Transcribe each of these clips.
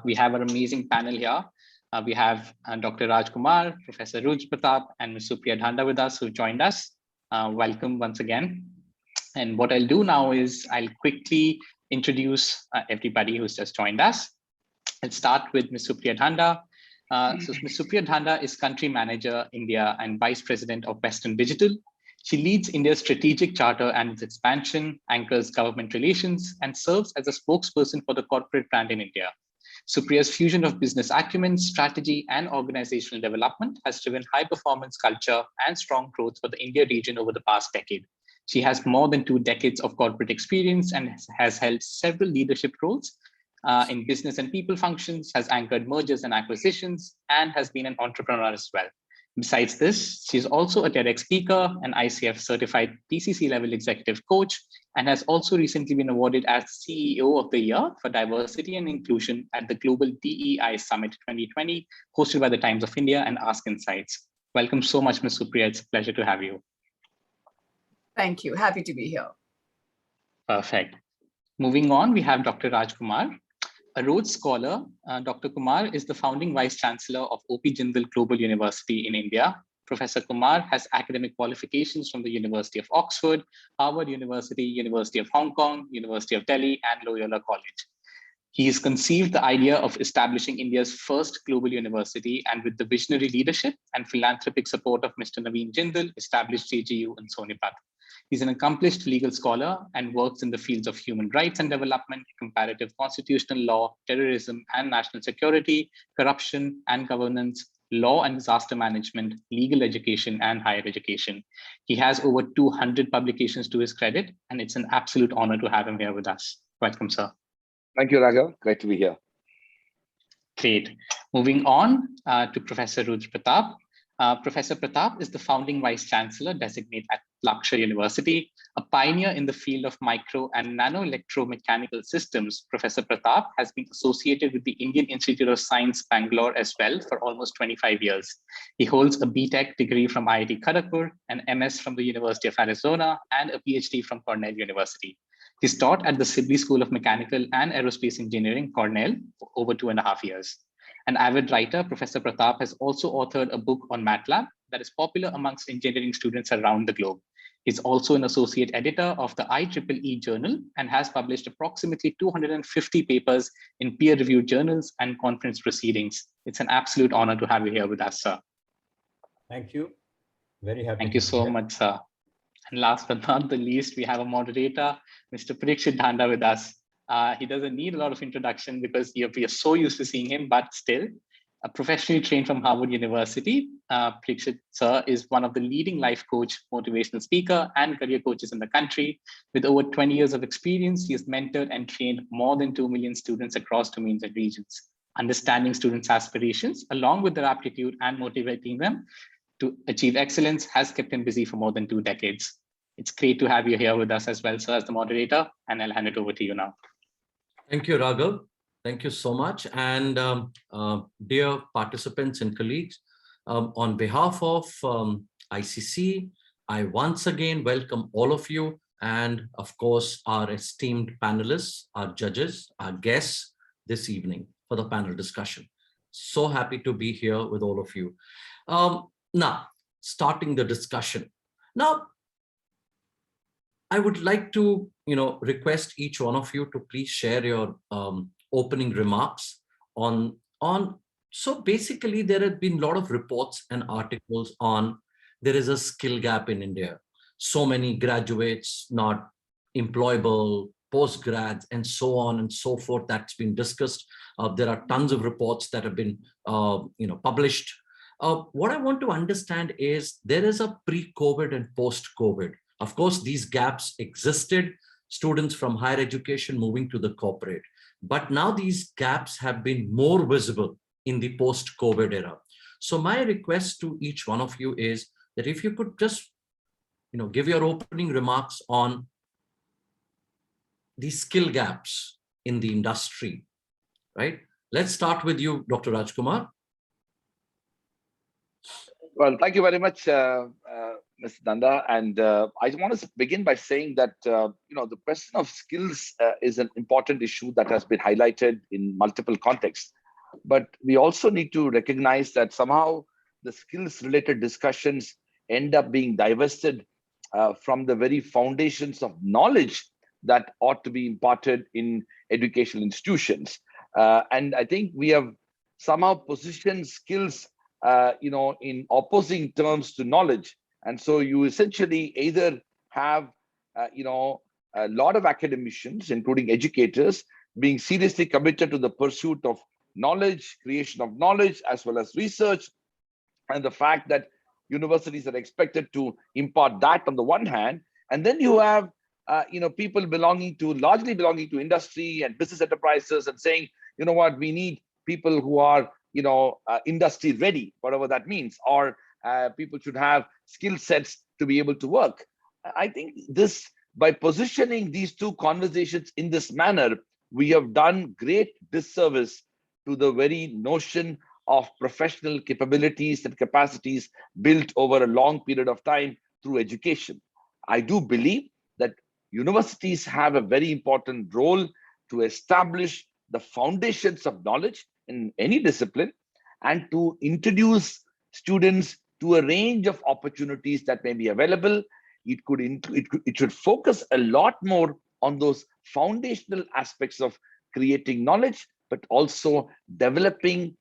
We have an amazing panel here. We have Dr. Raj Kumar, Professor Ruj Pratap, and Ms. Supriya Dhanda with us who joined us. Welcome once again. And what I'll do now is I'll quickly introduce everybody who's just joined us. I'll start with Ms. Supriya Dhanda. So Ms. Supriya Dhanda is Country Manager, India, and Vice President of Western Digital. She leads India's strategic charter and its expansion, anchors government relations, and serves as a spokesperson for the corporate brand in India. Supriya's fusion of business acumen, strategy, and organizational development has driven high-performance culture and strong growth for the India region over the past decade. She has more than 2 decades of corporate experience and has held several leadership roles in business and people functions, has anchored mergers and acquisitions, and has been an entrepreneur as well. Besides this, she's also a TEDx speaker, an ICF certified PCC level executive coach, and has also recently been awarded as CEO of the Year for Diversity and Inclusion at the Global DEI Summit 2020, hosted by the Times of India and Ask Insights. Welcome so much, Ms. Supriya. It's a pleasure to have you. Thank you. Happy to be here. Perfect. Moving on, we have Dr. Raj Kumar. A Rhodes Scholar, Dr. Kumar is the founding Vice Chancellor of O.P. Jindal Global University in India. Professor Kumar has academic qualifications from the University of Oxford, Harvard University, University of Hong Kong, University of Delhi, and Loyola College. He has conceived the idea of establishing India's first global university, and with the visionary leadership and philanthropic support of Mr. Naveen Jindal, established JGU in Sonipat. He's an accomplished legal scholar and works in the fields of human rights and development, comparative constitutional law, terrorism and national security, corruption and governance, law and disaster management, legal education, and higher education. He has over 200 publications to his credit, and it's an absolute honor to have him here with us. Welcome, sir. Thank you, Raghav. Great to be here. Great. Moving on to Professor Ruj Pratap. Professor Pratap is the founding Vice Chancellor designate at Lakshya University, a pioneer in the field of micro and nano electromechanical systems. Professor Pratap has been associated with the Indian Institute of Science, Bangalore as well for almost 25 years. He holds a BTech degree from IIT Kharagpur, an MS from the University of Arizona, and a PhD from Cornell University. He's taught at the Sibley School of Mechanical and Aerospace Engineering, Cornell, for over 2.5 years. An avid writer, Professor Pratap has also authored a book on MATLAB that is popular amongst engineering students around the globe. He's also an associate editor of the IEEE journal and has published approximately 250 papers in peer-reviewed journals and conference proceedings. It's an absolute honor to have you here with us, sir. Thank you. Very happy. Thank you so much, sir. And last but not the least, we have a moderator, Mr. Parikshit Dhanda with us. He doesn't need a lot of introduction because we are so used to seeing him, but still, professionally trained from Harvard University, Parikshit sir is one of the leading life coach, motivational speaker, and career coaches in the country. With over 20 years of experience, he has mentored and trained more than 2 million students across domains and regions. Understanding students' aspirations, along with their aptitude and motivating them to achieve excellence, has kept him busy for more than 2 decades. It's great to have you here with us as well, sir, as the moderator, and I'll hand it over to you now. Thank you, Raghav. Thank you so much. And dear participants and colleagues, on behalf of ICC, I once again welcome all of you and, of course, our esteemed panelists, our judges, our guests this evening for the panel discussion. So happy to be here with all of you. Now, starting the discussion. Now, I would like to, request each one of you to please share your opening remarks on. So basically, there have been a lot of reports and articles on there is a skill gap in India. So many graduates not employable, postgrads, and so on and so forth. That's been discussed. There are tons of reports that have been, published. What I want to understand is there is a pre-COVID and post-COVID. Of course, these gaps existed, students from higher education moving to the corporate. But now these gaps have been more visible in the post-COVID era. So my request to each one of you is that if you could just, give your opening remarks on the skill gaps in the industry, right? Let's start with you, Dr. Rajkumar. Well, thank you very much, Ms. Nanda, and I want to begin by saying that the question of skills is an important issue that has been highlighted in multiple contexts. But we also need to recognize that somehow the skills-related discussions end up being divested from the very foundations of knowledge that ought to be imparted in educational institutions. And I think we have somehow positioned skills, in opposing terms to knowledge. And so you essentially either have, a lot of academicians, including educators, being seriously committed to the pursuit of knowledge, creation of knowledge, as well as research, and the fact that universities are expected to impart that on the one hand, and then you have people largely belonging to industry and business enterprises and saying, you know what, we need people who are industry ready, whatever that means, or people should have skill sets to be able to work. I think by positioning these two conversations in this manner, we have done great disservice to the very notion of professional capabilities and capacities built over a long period of time through education. I do believe that universities have a very important role to establish the foundations of knowledge in any discipline and to introduce students to a range of opportunities that may be available. It should focus a lot more on those foundational aspects of creating knowledge, but also developing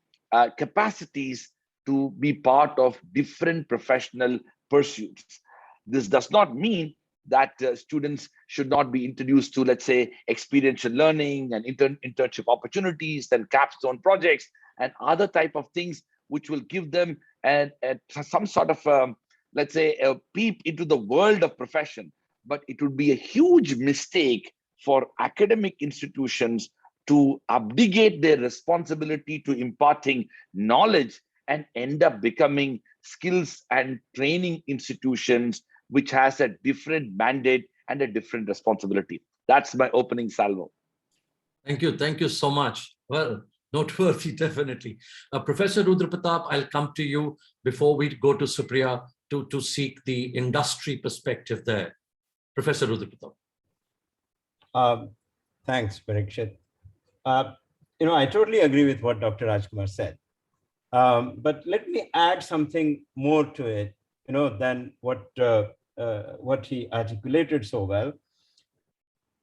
capacities to be part of different professional pursuits. This does not mean that students should not be introduced to, let's say, experiential learning and internship opportunities and capstone projects and other type of things, which will give them some sort of, let's say, a peep into the world of profession. But it would be a huge mistake for academic institutions to abdicate their responsibility to imparting knowledge and end up becoming skills and training institutions, which has a different mandate and a different responsibility. That's my opening salvo. Thank you. Thank you so much. Well, noteworthy, definitely. Professor Rudra Pratap, I'll come to you before we go to Supriya to seek the industry perspective there. Professor Rudra Pratap. Thanks, Parikshit. I totally agree with what Dr. Rajkumar said. But let me add something more to it, than what he articulated so well.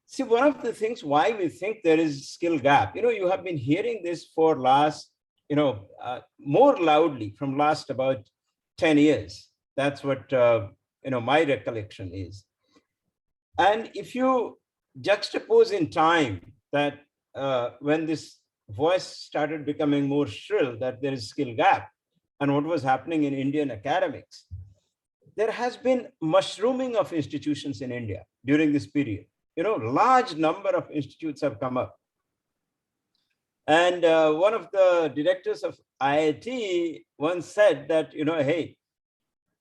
See, one of the things why we think there is skill gap, you have been hearing this for last, more loudly from last about 10 years. That's what, my recollection is. And if you juxtapose in time that when this voice started becoming more shrill, that there is skill gap, and what was happening in Indian academics, there has been mushrooming of institutions in India during this period. Large number of institutes have come up. And one of the directors of IIT once said that, hey,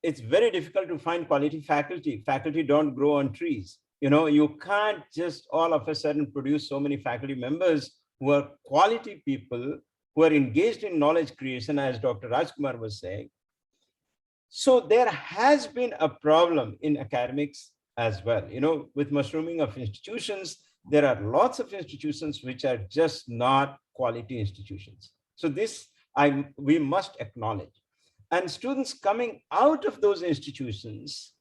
it's very difficult to find quality faculty. Faculty don't grow on trees. You can't just all of a sudden produce so many faculty members who are quality people, who are engaged in knowledge creation, as Dr. Rajkumar was saying. So there has been a problem in academics as well. With mushrooming of institutions, there are lots of institutions which are just not quality institutions. So this we must acknowledge. And students coming out of those institutions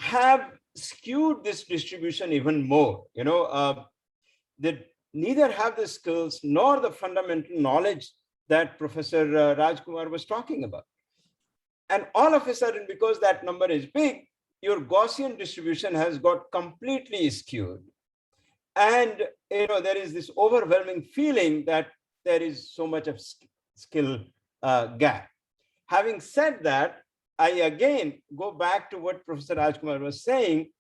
have skewed this distribution even more. They neither have the skills nor the fundamental knowledge that Professor Rajkumar was talking about. And all of a sudden, because that number is big, your Gaussian distribution has got completely skewed. And there is this overwhelming feeling that there is so much of skill gap. Having said that, I again go back to what Professor Rajkumar was saying,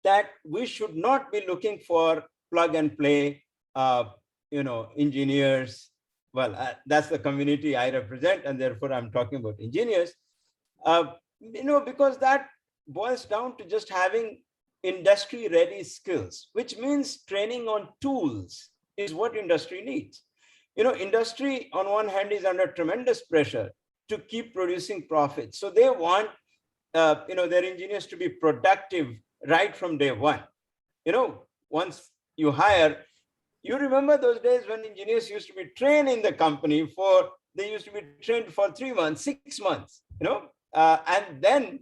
that we should not be looking for plug and play, engineers. Well, that's the community I represent, and therefore I'm talking about engineers, because that boils down to just having industry-ready skills, which means training on tools is what industry needs. Industry on one hand is under tremendous pressure to keep producing profits. So they want their engineers to be productive right from day one. Once you hire, you remember those days when engineers used to be trained in the company they used to be trained for 3 months, 6 months, and then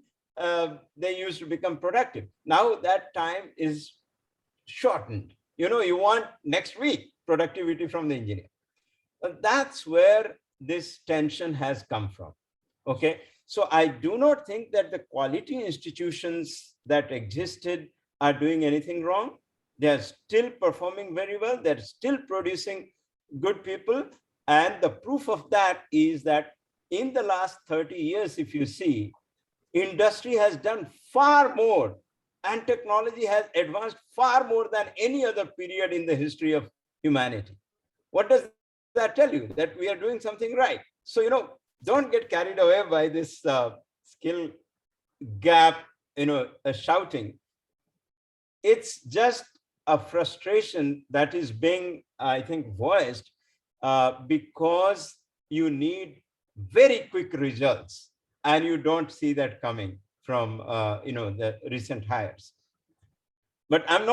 they used to become productive. Now that time is shortened. You want next week productivity from the engineer. That's where this tension has come from. Okay. So I do not think that the quality institutions that existed are doing anything wrong. They're still performing very well. They're still producing good people. And the proof of that is that in the last 30 years, if you see, industry has done far more and technology has advanced far more than any other period in the history of humanity. What does that tell you? That we are doing something right. So, don't get carried away by this skill gap, shouting. It's just a frustration that is being, I think, voiced because you need very quick results, and you don't see that coming from the recent hires. But I'm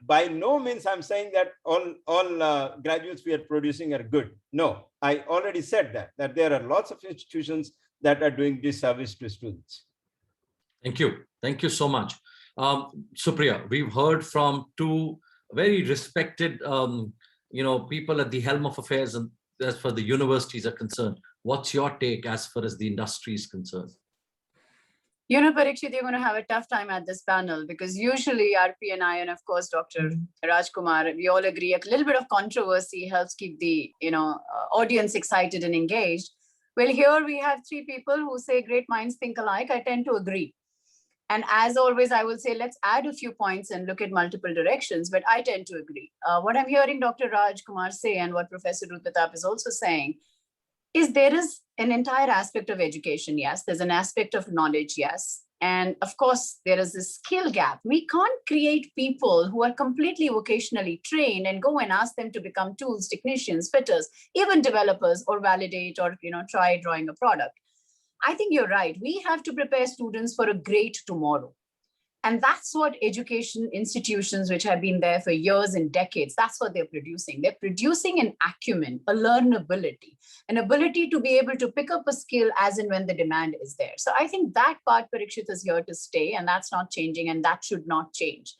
by no means I'm saying that all graduates we are producing are good. No, I already said that there are lots of institutions that are doing disservice to students. Thank you. Thank you so much. Supriya, we've heard from two very respected, people at the helm of affairs, and as far as the universities are concerned. What's your take as far as the industry is concerned? Parikshit, you're going to have a tough time at this panel because usually RP and I, and of course, Dr. Rajkumar, we all agree a little bit of controversy helps keep the, audience excited and engaged. Well, here we have three people who say great minds think alike. I tend to agree. And as always, I will say, let's add a few points and look at multiple directions, but I tend to agree. What I'm hearing Dr. Rajkumar say and what Professor Ruth Pratap is also saying is there is an entire aspect of education, yes. There's an aspect of knowledge, yes. And of course, there is this skill gap. We can't create people who are completely vocationally trained and go and ask them to become tools, technicians, fitters, even developers, or validate or try drawing a product. I think you're right. We have to prepare students for a great tomorrow. And that's what education institutions, which have been there for years and decades, that's what they're producing. They're producing an acumen, a learnability, an ability to be able to pick up a skill as and when the demand is there. So I think that part, Parikshit, is here to stay, and that's not changing, and that should not change.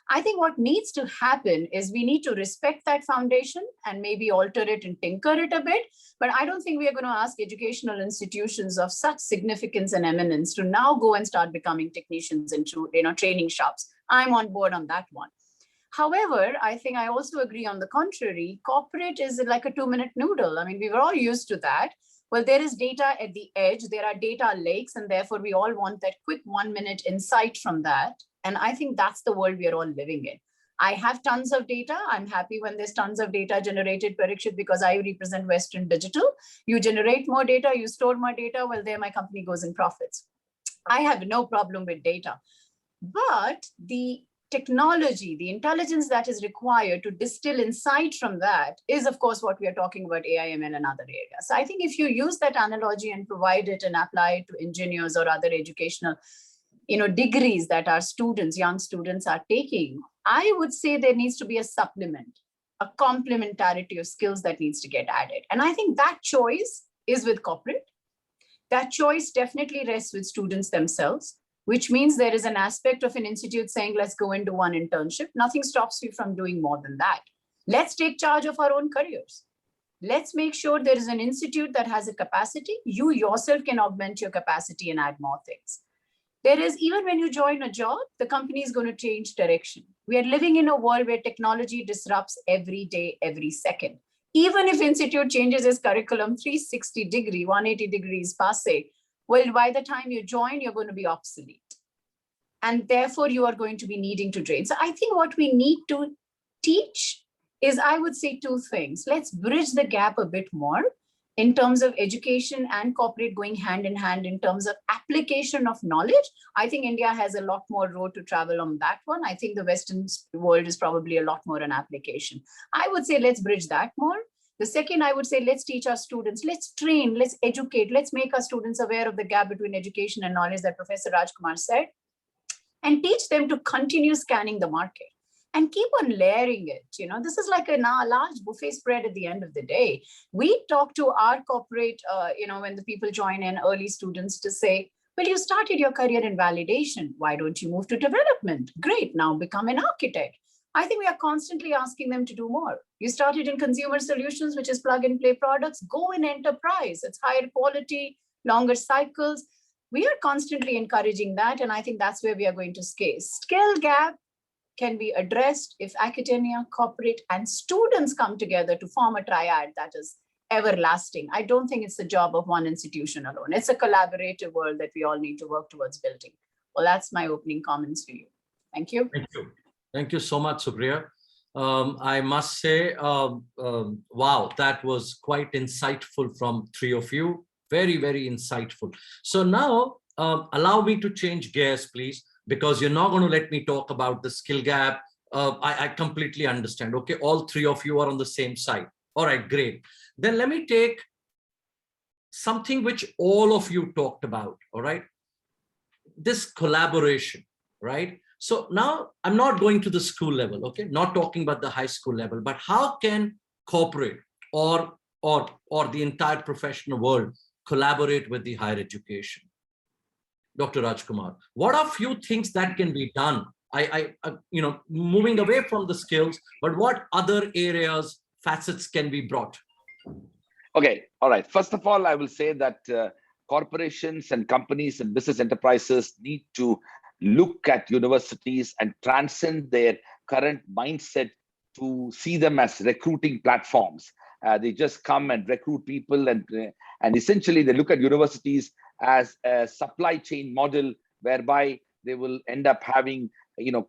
I think what needs to happen is we need to respect that foundation and maybe alter it and tinker it a bit. But I don't think we are going to ask educational institutions of such significance and eminence to now go and start becoming technicians into training shops. I'm on board on that one. However, I think I also agree on the contrary. Corporate is like a 2-minute noodle. I mean, we were all used to that. Well, there is data at the edge. There are data lakes, and therefore we all want that quick 1-minute insight from that. And I think that's the world we are all living in. I have tons of data. I'm happy when there's tons of data generated, Parikshit, because I represent Western Digital. You generate more data, you store more data. Well, there my company goes in profits. I have no problem with data. But the technology, the intelligence that is required to distill insight from that is, of course, what we are talking about AI, ML, and other areas. So I think if you use that analogy and provide it and apply it to engineers or other educational degrees that our students, young students are taking, I would say there needs to be a supplement, a complementarity of skills that needs to get added. And I think that choice is with corporate. That choice definitely rests with students themselves, which means there is an aspect of an institute saying, let's go and do one internship. Nothing stops you from doing more than that. Let's take charge of our own careers. Let's make sure there is an institute that has a capacity. You yourself can augment your capacity and add more things. There is, even when you join a job, the company is going to change direction. We are living in a world where technology disrupts every day, every second. Even if institute changes its curriculum 360 degree, 180 degrees passe, well, by the time you join, you're going to be obsolete. And therefore, you are going to be needing to train. So I think what we need to teach is, I would say, two things. Let's bridge the gap a bit more in terms of education and corporate going hand in hand in terms of application of knowledge. I think India has a lot more road to travel on that one. I think the Western world is probably a lot more an application. I would say let's bridge that more. The second, I would say, let's teach our students, let's train, let's educate, let's make our students aware of the gap between education and knowledge that Professor Rajkumar said, and teach them to continue scanning the market and keep on layering it. This is like a large buffet spread at the end of the day. We talk to our corporate, when the people join in, early students, to say, well, you started your career in validation. Why don't you move to development? Great, now become an architect. I think we are constantly asking them to do more. You started in consumer solutions, which is plug and play products. Go in enterprise. It's higher quality, longer cycles. We are constantly encouraging that. And I think that's where we are going to scale. Skill gap can be addressed if academia, corporate, and students come together to form a triad that is everlasting. I don't think it's the job of one institution alone. It's a collaborative world that we all need to work towards building. Well, that's my opening comments for you. Thank you. Thank you. Thank you so much, Supriya. I must say, wow, that was quite insightful from three of you. Very, very insightful. So now allow me to change gears, please, because you're not going to let me talk about the skill gap. I completely understand. Okay, all three of you are on the same side. All right, great. Then let me take something which all of you talked about. All right, this collaboration, right? So now I'm not going to the school level, okay? Not talking about the high school level, but how can corporate or the entire professional world collaborate with the higher education? Dr. Rajkumar, what are few things that can be done? Moving away from the skills, but what other areas, facets can be brought? Okay, all right. First of all, I will say that corporations and companies and business enterprises need to look at universities and transcend their current mindset to see them as recruiting platforms. They just come and recruit people, and essentially they look at universities as a supply chain model whereby they will end up having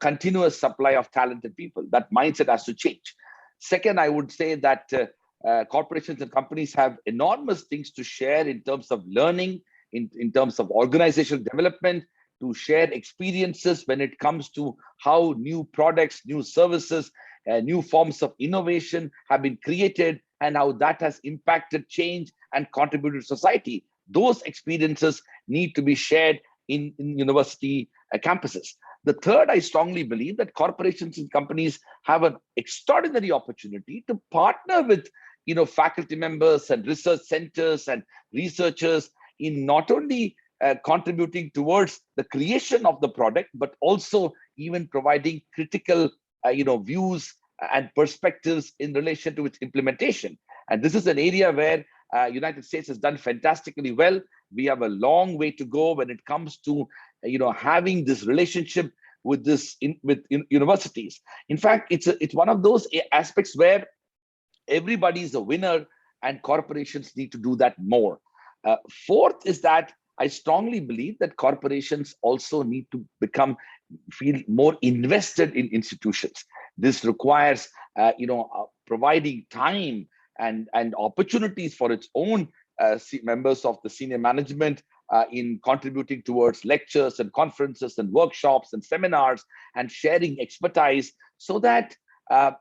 continuous supply of talented people. That mindset has to change. Second, I would say that corporations and companies have enormous things to share in terms of learning, in terms of organizational development, to share experiences when it comes to how new products, new services, new forms of innovation have been created and how that has impacted change and contributed to society. Those experiences need to be shared in university campuses. The third, I strongly believe that corporations and companies have an extraordinary opportunity to partner with faculty members and research centers and researchers in not only contributing towards the creation of the product, but also even providing critical views and perspectives in relation to its implementation. And this is an area where United States has done fantastically well. We have a long way to go when it comes to having this relationship with universities. In fact, it's one of those aspects where everybody is a winner, and corporations need to do that more. Fourth is that I strongly believe that corporations also need to feel more invested in institutions. This requires, providing time and opportunities for its own members of the senior management in contributing towards lectures and conferences and workshops and seminars and sharing expertise, so that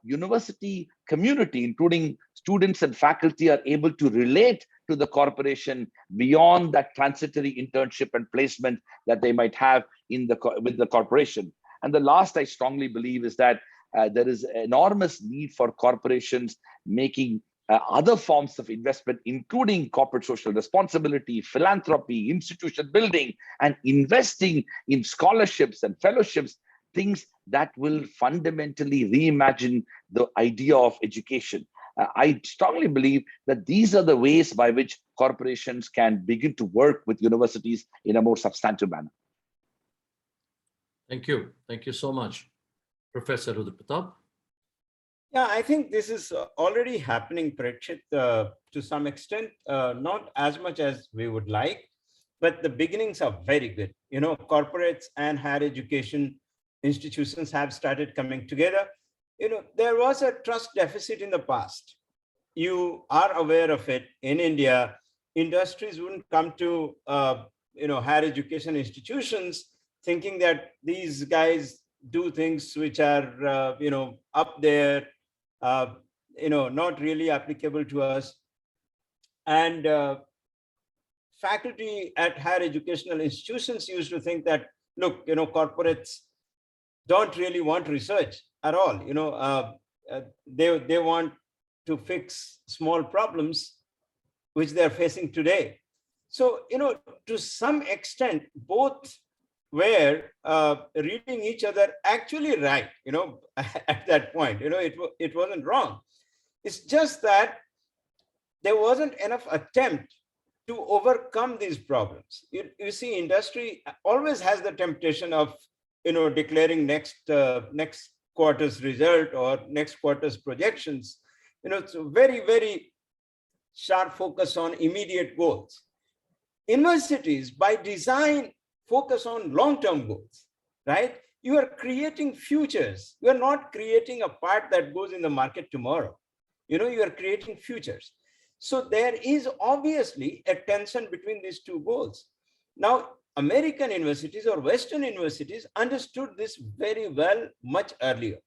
university community, including students and faculty, are able to relate to the corporation beyond that transitory internship and placement that they might have with the corporation. And the last, I strongly believe, is that there is enormous need for corporations making other forms of investment, including corporate social responsibility, philanthropy, institution building, and investing in scholarships and fellowships, things that will fundamentally reimagine the idea of education. I strongly believe that these are the ways by which corporations can begin to work with universities in a more substantive manner. Thank you. Thank you so much. Professor Rudra Pratap. Yeah, I think this is already happening, Parikshit, to some extent, not as much as we would like, but the beginnings are very good. Corporates and higher education institutions have started coming together. There was a trust deficit in the past. You are aware of it. In India, industries wouldn't come to higher education institutions thinking that these guys do things which are up there. not really applicable to us. And faculty at higher educational institutions used to think that, look, corporates don't really want research at all. They want to fix small problems which they're facing today. So, to some extent, both were reading each other actually right, at that point. It wasn't wrong. It's just that there wasn't enough attempt to overcome these problems. You see, industry always has the temptation of, declaring next quarter's result or next quarter's projections. It's a very, very sharp focus on immediate goals. Universities, by design, focus on long-term goals, right? You are creating futures. You are not creating a part that goes in the market tomorrow. You are creating futures. So there is obviously a tension between these two goals. Now, American universities or Western universities understood this very well much earlier.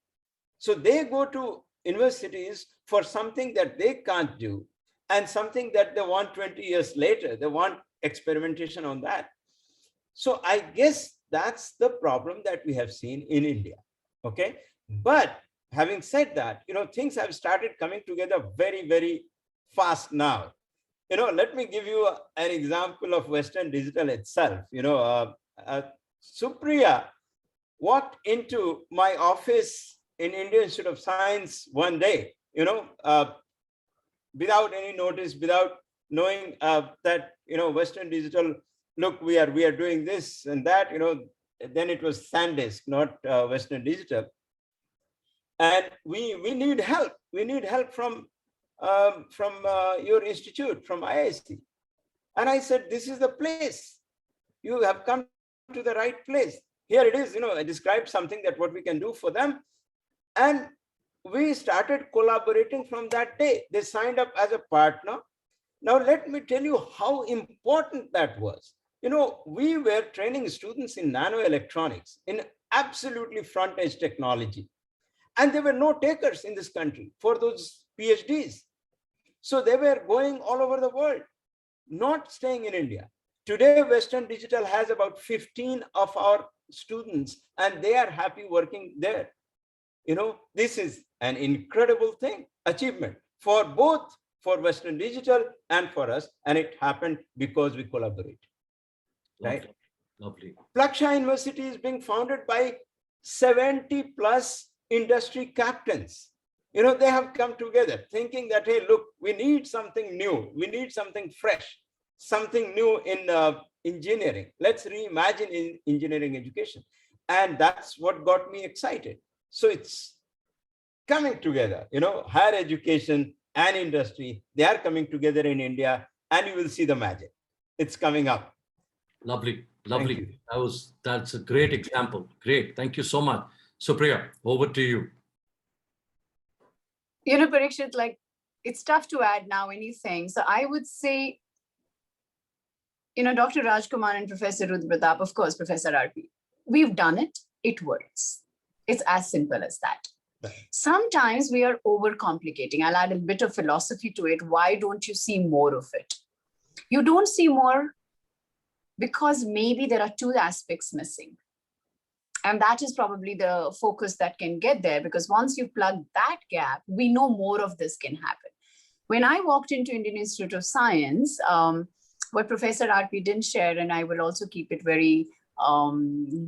So they go to universities for something that they can't do and something that they want 20 years later. They want experimentation on that. So I guess that's the problem that we have seen in India. Okay. But having said that, things have started coming together very, very fast now. Let me give you an example of Western Digital itself. Supriya walked into my office in Indian Institute of Science one day, without any notice, without knowing that, Western Digital, look, we are doing this and that, then it was SanDisk, not Western Digital. And we need help. We need help from your institute, from IISc. And I said, this is the place. You have come to the right place. Here it is, I described something that what we can do for them. And we started collaborating from that day. They signed up as a partner. Now, let me tell you how important that was. We were training students in nanoelectronics, in absolutely front edge technology. And there were no takers in this country for those PhDs. So they were going all over the world, not staying in India. Today, Western Digital has about 15 of our students, and they are happy working there. This is an incredible achievement for both for Western Digital and for us. And it happened because we collaborate. Right? Lovely. Plaksha University is being founded by 70 plus industry captains. They have come together thinking that, hey, look, we need something new. We need something fresh, something new in engineering. Let's reimagine in engineering education. And that's what got me excited. So it's coming together, higher education and industry, they are coming together in India, and you will see the magic. It's coming up. Lovely. That's a great example. Great. Thank you so much. Supriya, over to you. Parikshit, it's tough to add now anything. So I would say, Dr. Rajkumar and Professor Rudra Pratap, of course, Professor RP, we've done it. It works. It's as simple as that. Sometimes we are overcomplicating. I'll add a bit of philosophy to it. Why don't you see more of it? You don't see more because maybe there are two aspects missing. And that is probably the focus that can get there, because once you plug that gap, we know more of this can happen. When I walked into Indian Institute of Science, what Professor RP didn't share, and I will also keep it very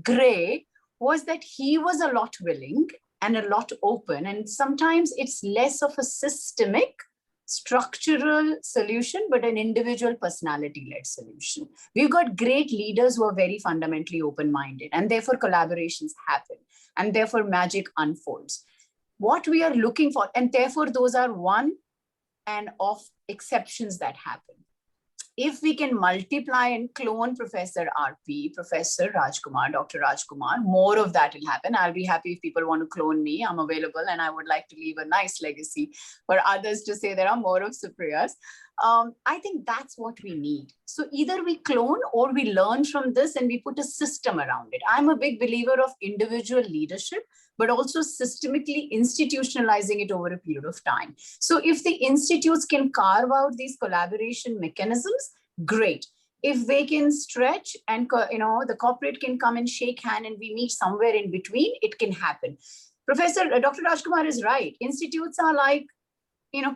gray, was that he was a lot willing and a lot open. And sometimes it's less of a systemic, structural solution, but an individual personality-led solution. We've got great leaders who are very fundamentally open-minded, and therefore collaborations happen, and therefore magic unfolds. What we are looking for, and therefore those are one and off exceptions that happen. If we can multiply and clone Professor RP, Professor Rajkumar, Dr. Rajkumar, more of that will happen. I'll be happy if people want to clone me. I'm available, and I would like to leave a nice legacy for others to say there are more of Supriyas. I think that's what we need. So either we clone or we learn from this and we put a system around it. I'm a big believer of individual leadership, but also systemically institutionalizing it over a period of time. So if the institutes can carve out these collaboration mechanisms, great. If they can stretch and, the corporate can come and shake hand and we meet somewhere in between, it can happen. Dr. Rajkumar is right. Institutes are like,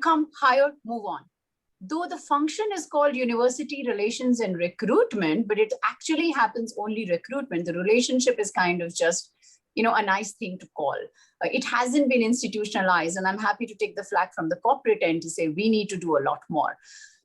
come, hire, move on. Though the function is called university relations and recruitment, but it actually happens only recruitment. The relationship is kind of just, a nice thing to call. It hasn't been institutionalized, and I'm happy to take the flak from the corporate end to say we need to do a lot more.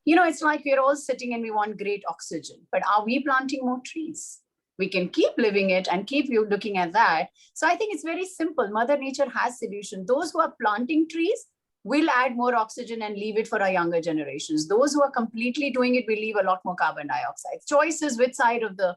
It's like we're all sitting and we want great oxygen, but are we planting more trees? We can keep living it and keep looking at that. So I think it's very simple. Mother Nature has solutions. Those who are planting trees will add more oxygen and leave it for our younger generations. Those who are completely doing it will leave a lot more carbon dioxide. Choice is which side of the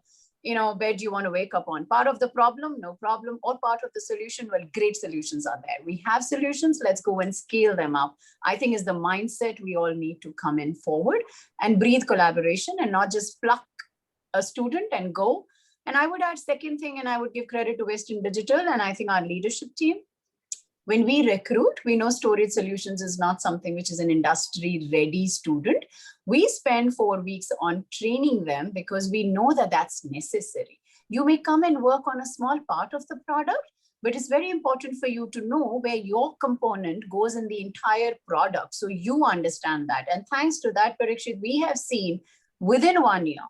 bed you want to wake up on. Part of the problem, no problem, or part of the solution, well, great solutions are there. We have solutions, let's go and scale them up. I think is the mindset we all need to come in forward and breathe collaboration and not just pluck a student and go. And I would add second thing, and I would give credit to Western Digital and I think our leadership team. When we recruit, we know Storage Solutions is not something which is an industry-ready student. We spend 4 weeks on training them because we know that that's necessary. You may come and work on a small part of the product, but it's very important for you to know where your component goes in the entire product. So you understand that. And thanks to that, Parikshit, we have seen within 1 year,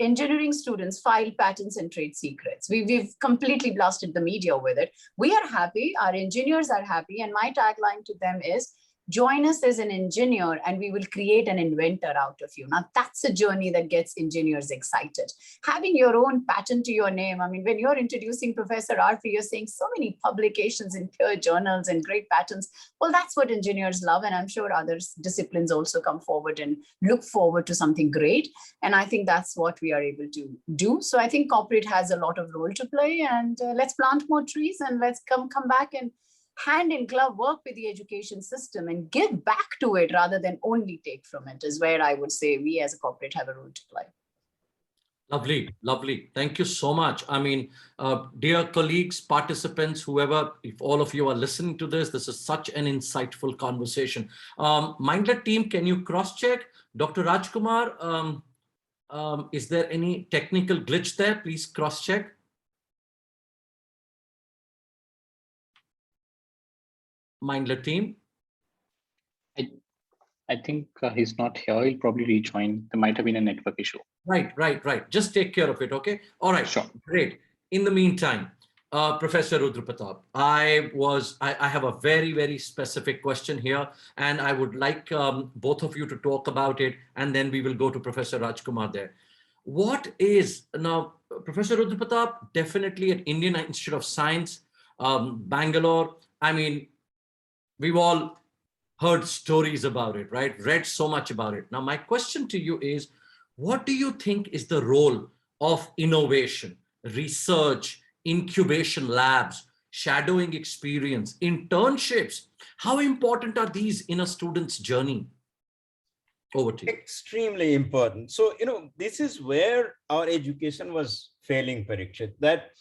engineering students file patents and trade secrets. We've completely blasted the media with it. We are happy, our engineers are happy, and my tagline to them is, join us as an engineer and we will create an inventor out of you. Now that's a journey that gets engineers excited. Having your own patent to your name. I mean, when you're introducing Professor RP, you're saying so many publications in peer journals and great patents. Well, that's what engineers love. And I'm sure other disciplines also come forward and look forward to something great. And I think that's what we are able to do. So I think corporate has a lot of role to play, and let's plant more trees and let's come back and hand in glove work with the education system and give back to it rather than only take from it is where I would say we as a corporate have a role to play. Lovely, lovely. Thank you so much. I mean, dear colleagues, participants, whoever, if all of you are listening to this is such an insightful conversation. Mindler team, can you cross-check? Dr. Rajkumar, is there any technical glitch there? Please cross-check. Mindler team. I think he's not here. He'll probably rejoin. There might have been a network issue. Right. Just take care of it, okay? All right, sure. Great. In the meantime, Professor Rudra Pratap, I have a very, very specific question here, and I would like both of you to talk about it, and then we will go to Professor Rajkumar there. What is, now, Professor Rudra Pratap, definitely at Indian Institute of Science, Bangalore, I mean, we've all heard stories about it, right? Read so much about it. Now, my question to you is, what do you think is the role of innovation, research, incubation labs, shadowing experience, internships? How important are these in a student's journey? Over to you. Extremely important. So, this is where our education was failing, Parikshit, that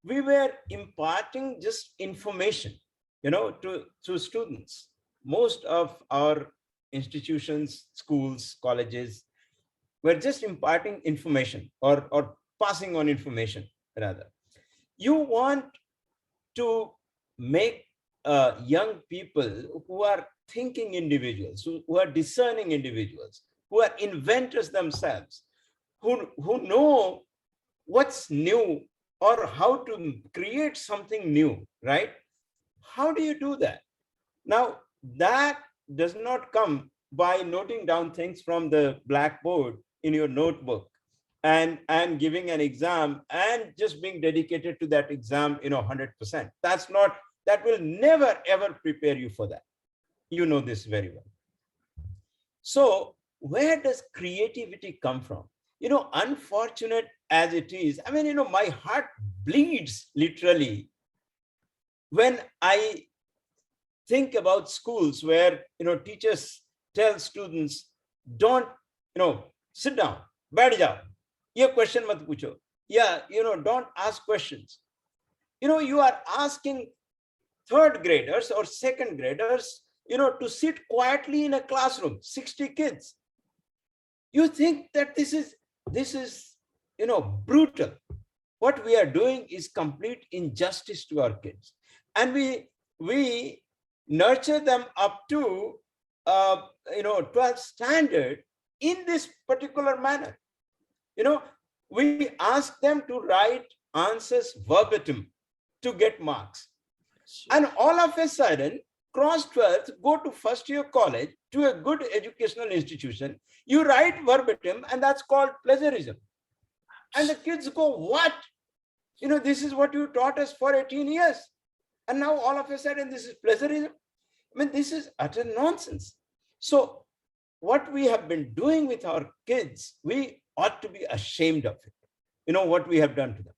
we were imparting just information, to students. Most of our institutions, schools, colleges were just imparting information or passing on information rather. You want to make young people who are thinking individuals, who are discerning individuals, who are inventors themselves, who know what's new or how to create something new, right? How do you do that? Now, that does not come by noting down things from the blackboard in your notebook and giving an exam and just being dedicated to that exam, 100%. That will never, ever prepare you for that. You know this very well. So where does creativity come from? Unfortunate as it is, I mean, my heart bleeds literally when I think about schools where, teachers tell students, don't, sit down, baith jao, ye question mat pucho. Yeah, don't ask questions. You are asking third graders or second graders, to sit quietly in a classroom, 60 kids. You think that this is, brutal. What we are doing is complete injustice to our kids. And we nurture them up to, 12th standard in this particular manner. We ask them to write answers verbatim to get marks. And all of a sudden, cross 12th, go to first year college, to a good educational institution, you write verbatim, and that's called plagiarism. And the kids go, what? This is what you taught us for 18 years. And now all of a sudden, this is plagiarism. I mean, this is utter nonsense. So what we have been doing with our kids, we ought to be ashamed of it, what we have done to them.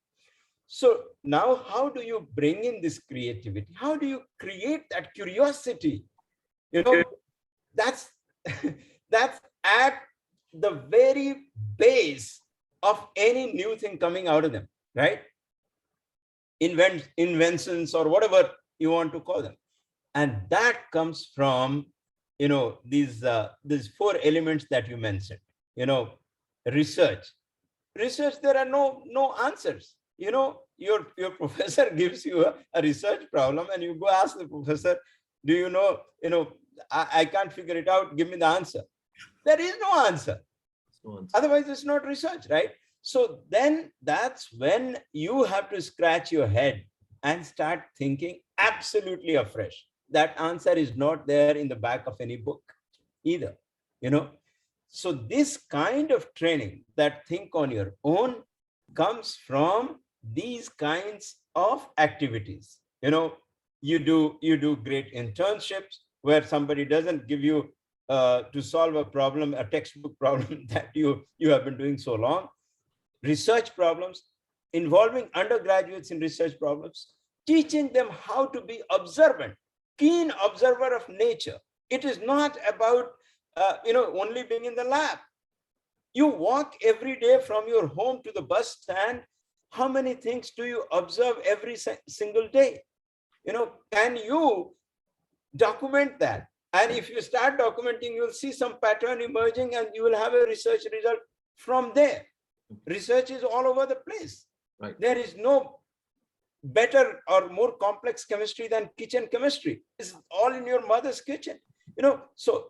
So now, how do you bring in this creativity? How do you create that curiosity? That's at the very base of any new thing coming out of them, right? Inventions or whatever you want to call them. And that comes from, these 4 elements that you mentioned, research. There are no answers. Your professor gives you a research problem and you go ask the professor, do you know, I can't figure it out, give me the answer. There is no answer. Otherwise, it's not research, right? So then that's when you have to scratch your head and start thinking absolutely afresh. That answer is not there in the back of any book either, So this kind of training, that think on your own, comes from these kinds of activities. You do great internships where somebody doesn't give you to solve a problem, a textbook problem that you have been doing so long. Research problems, involving undergraduates in research problems, teaching them how to be observant, keen observer of nature. It is not about only being in the lab. You walk every day from your home to the bus stand. How many things do you observe every single day? Can you document that? And if you start documenting, you'll see some pattern emerging and you will have a research result from there. Research is all over the place. Right. There is no better or more complex chemistry than kitchen chemistry. It's all in your mother's kitchen. So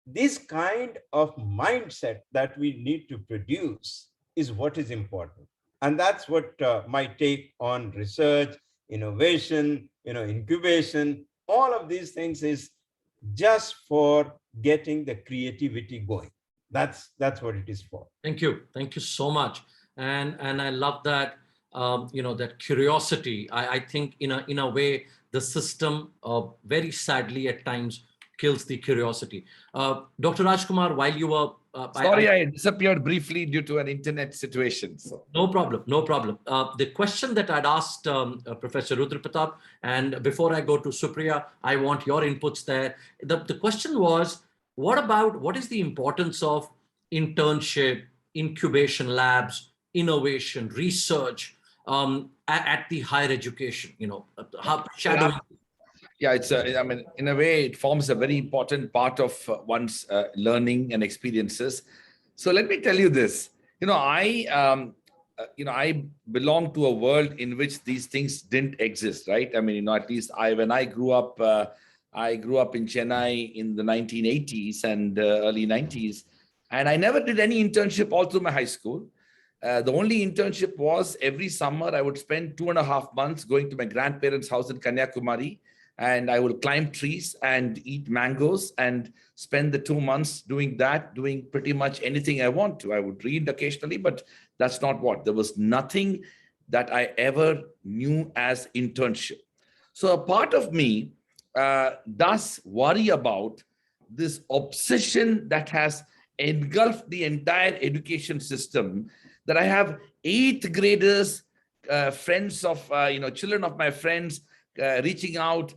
this kind of mindset that we need to produce is what is important. And that's what my take on research, innovation, incubation, all of these things is just for getting the creativity going. That's what it is for. Thank you so much. And I love that, that curiosity. I think in a way, the system very sadly at times kills the curiosity. Dr. Rajkumar, while you were... Sorry, I disappeared briefly due to an internet situation. So. No problem. The question that I'd asked Professor Rudra Pratap, and before I go to Supriya, I want your inputs there. The question was, what is the importance of internship, incubation labs, innovation, research at the higher education, how shadowing? Yeah, it's in a way, it forms a very important part of one's learning and experiences. So let me tell you this, I belong to a world in which these things didn't exist, right? At least when I grew up in Chennai in the 1980s and early 90s, and I never did any internship all through my high school. The only internship was every summer I would spend 2.5 months going to my grandparents' house in Kanyakumari, and I would climb trees and eat mangoes and spend the 2 months doing pretty much anything I want to. I would read occasionally, but that's not what. There was nothing that I ever knew as internship. So a part of me does worry about this obsession that has engulfed the entire education system, that I have 8th graders, friends of, children of my friends reaching out,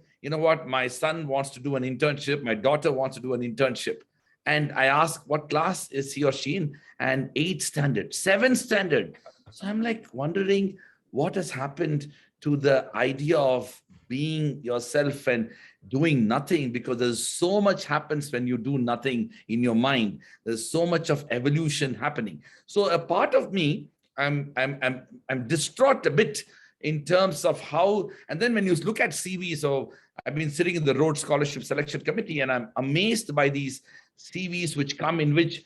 my son wants to do an internship, my daughter wants to do an internship. And I ask, what class is he or she in? And 8th standard, 7th standard. So I'm like wondering what has happened to the idea of being yourself and doing nothing, because there's so much happens when you do nothing in your mind. There's so much of evolution happening. So a part of me, I'm distraught a bit in terms of how, and then when you look at CV, so I've been sitting in the Rhodes Scholarship Selection Committee, and I'm amazed by these CVs which come in which,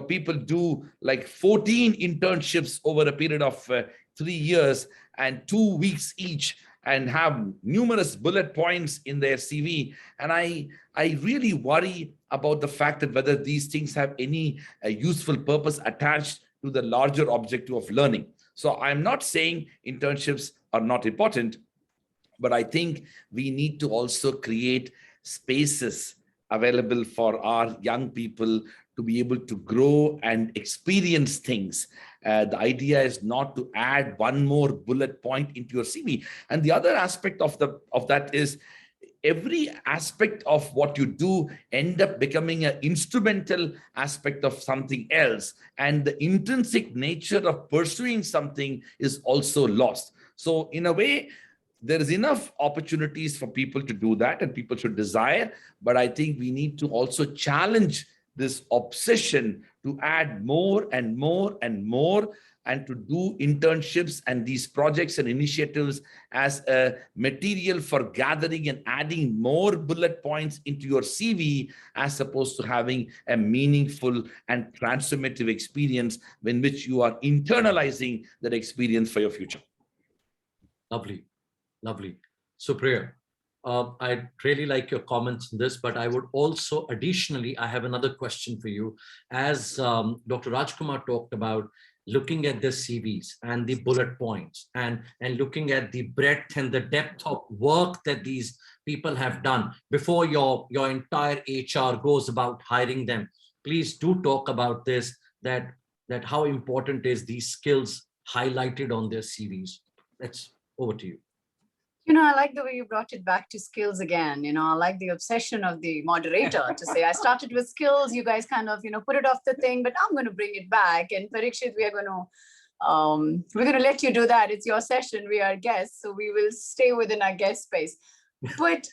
people do like 14 internships over a period of 3 years and 2 weeks each, and have numerous bullet points in their CV. And I really worry about the fact that whether these things have any useful purpose attached to the larger objective of learning. So I'm not saying internships are not important, but I think we need to also create spaces available for our young people to be able to grow and experience things. The idea is not to add one more bullet point into your CV. And the other aspect of that is every aspect of what you do end up becoming an instrumental aspect of something else. And the intrinsic nature of pursuing something is also lost. So in a way, there is enough opportunities for people to do that, and people should desire. But I think we need to also challenge this obsession to add more and more and more, and to do internships and these projects and initiatives as a material for gathering and adding more bullet points into your CV, as opposed to having a meaningful and transformative experience in which you are internalizing that experience for your future. Lovely. Lovely. Supriya, I'd really like your comments on this, but I would also additionally, I have another question for you. As Dr. Rajkumar talked about, looking at the CVs and the bullet points and looking at the breadth and the depth of work that these people have done before your entire HR goes about hiring them. Please do talk about this, that how important is these skills highlighted on their CVs. That's over to you. I like the way you brought it back to skills again. I like the obsession of the moderator to say, I started with skills, you guys kind of, put it off the thing, but I'm going to bring it back. And Parikshit, we're going to let you do that. It's your session. We are guests, so we will stay within our guest space. But,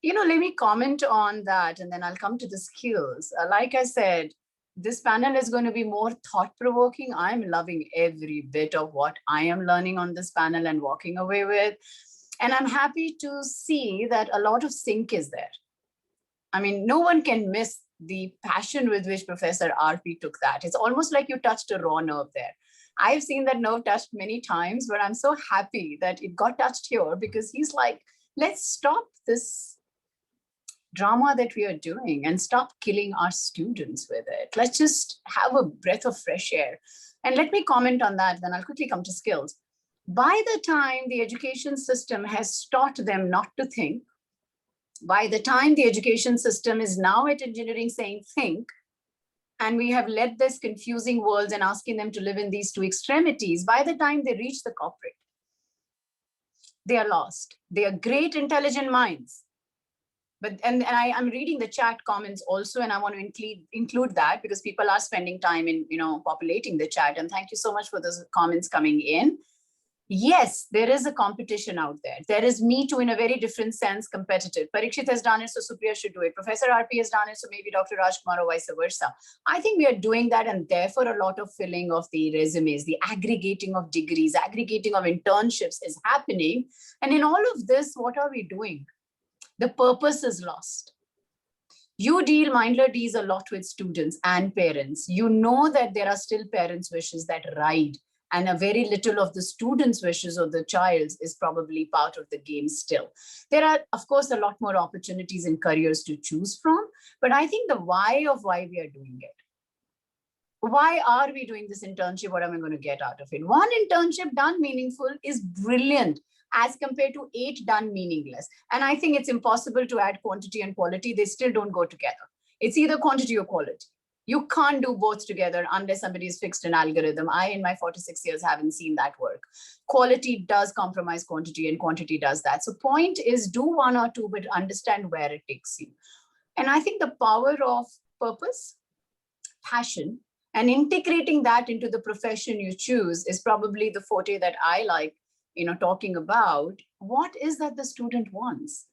let me comment on that, and then I'll come to the skills. Like I said, this panel is going to be more thought-provoking. I'm loving every bit of what I am learning on this panel and walking away with. And I'm happy to see that a lot of sync is there. I mean, no one can miss the passion with which Professor RP took that. It's almost like you touched a raw nerve there. I've seen that nerve touched many times, but I'm so happy that it got touched here, because he's like, let's stop this drama that we are doing and stop killing our students with it. Let's just have a breath of fresh air. And let me comment on that, then I'll quickly come to skills. By the time the education system has taught them not to think, by the time the education system is now at engineering saying think, and we have led this confusing worlds and asking them to live in these two extremities, by the time they reach the corporate, they are lost. They are great intelligent minds. But I'm reading the chat comments also, and I want to include that, because people are spending time in populating the chat. And thank you so much for those comments coming in. Yes, there is a competition out there. There is me too, in a very different sense, competitive. Parikshit has done it, so Supriya should do it. Professor RP has done it, so maybe Dr. Rajkumar or vice versa. I think we are doing that, and therefore a lot of filling of the resumes, the aggregating of degrees, aggregating of internships is happening. And in all of this, what are we doing? The purpose is lost. Mindler deals a lot with students and parents. You know that there are still parents' wishes that ride, and a very little of the students' wishes or the child's is probably part of the game still. There are, of course, a lot more opportunities and careers to choose from, but I think the why of why we are doing it. Why are we doing this internship? What am I going to get out of it? One internship done meaningful is brilliant as compared to 8 done meaningless. And I think it's impossible to add quantity and quality. They still don't go together. It's either quantity or quality. You can't do both together unless somebody has fixed an algorithm. I, in my 46 years, haven't seen that work. Quality does compromise quantity, and quantity does that. So point is, do 1 or 2, but understand where it takes you. And I think the power of purpose, passion, and integrating that into the profession you choose is probably the forte that I like talking about what is that the student wants.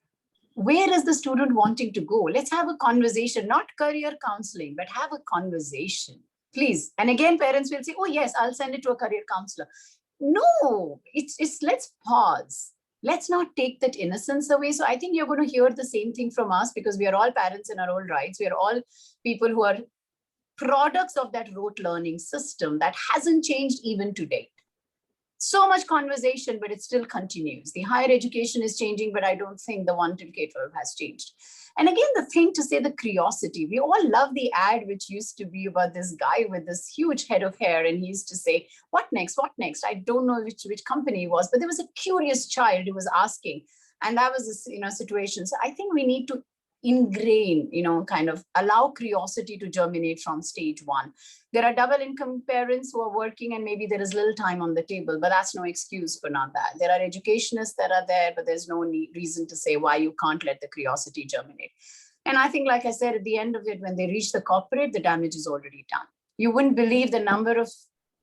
Where is the student wanting to go? Let's have a conversation, not career counseling, but have a conversation, please. And again, parents will say, oh yes, I'll send it to a career counselor. No, it's let's pause. Let's not take that innocence away. So I think you're going to hear the same thing from us, because we are all parents in our own rights. We are all people who are products of that rote learning system that hasn't changed even to date. So much conversation, but it still continues. The higher education is changing, but I don't think the 1 till K-12 has changed. And again, the thing to say, the curiosity. We all love the ad, which used to be about this guy with this huge head of hair. And he used to say, what next? What next? I don't know which company it was, but there was a curious child who was asking. And that was a situation. So I think we need to ingrain, kind of allow curiosity to germinate from stage 1. There are double income parents who are working and maybe there is little time on the table, but that's no excuse for not that. There are educationists that are there, but there's no reason to say why you can't let the curiosity germinate. And I think, like I said, at the end of it, when they reach the corporate, the damage is already done. You wouldn't believe the number of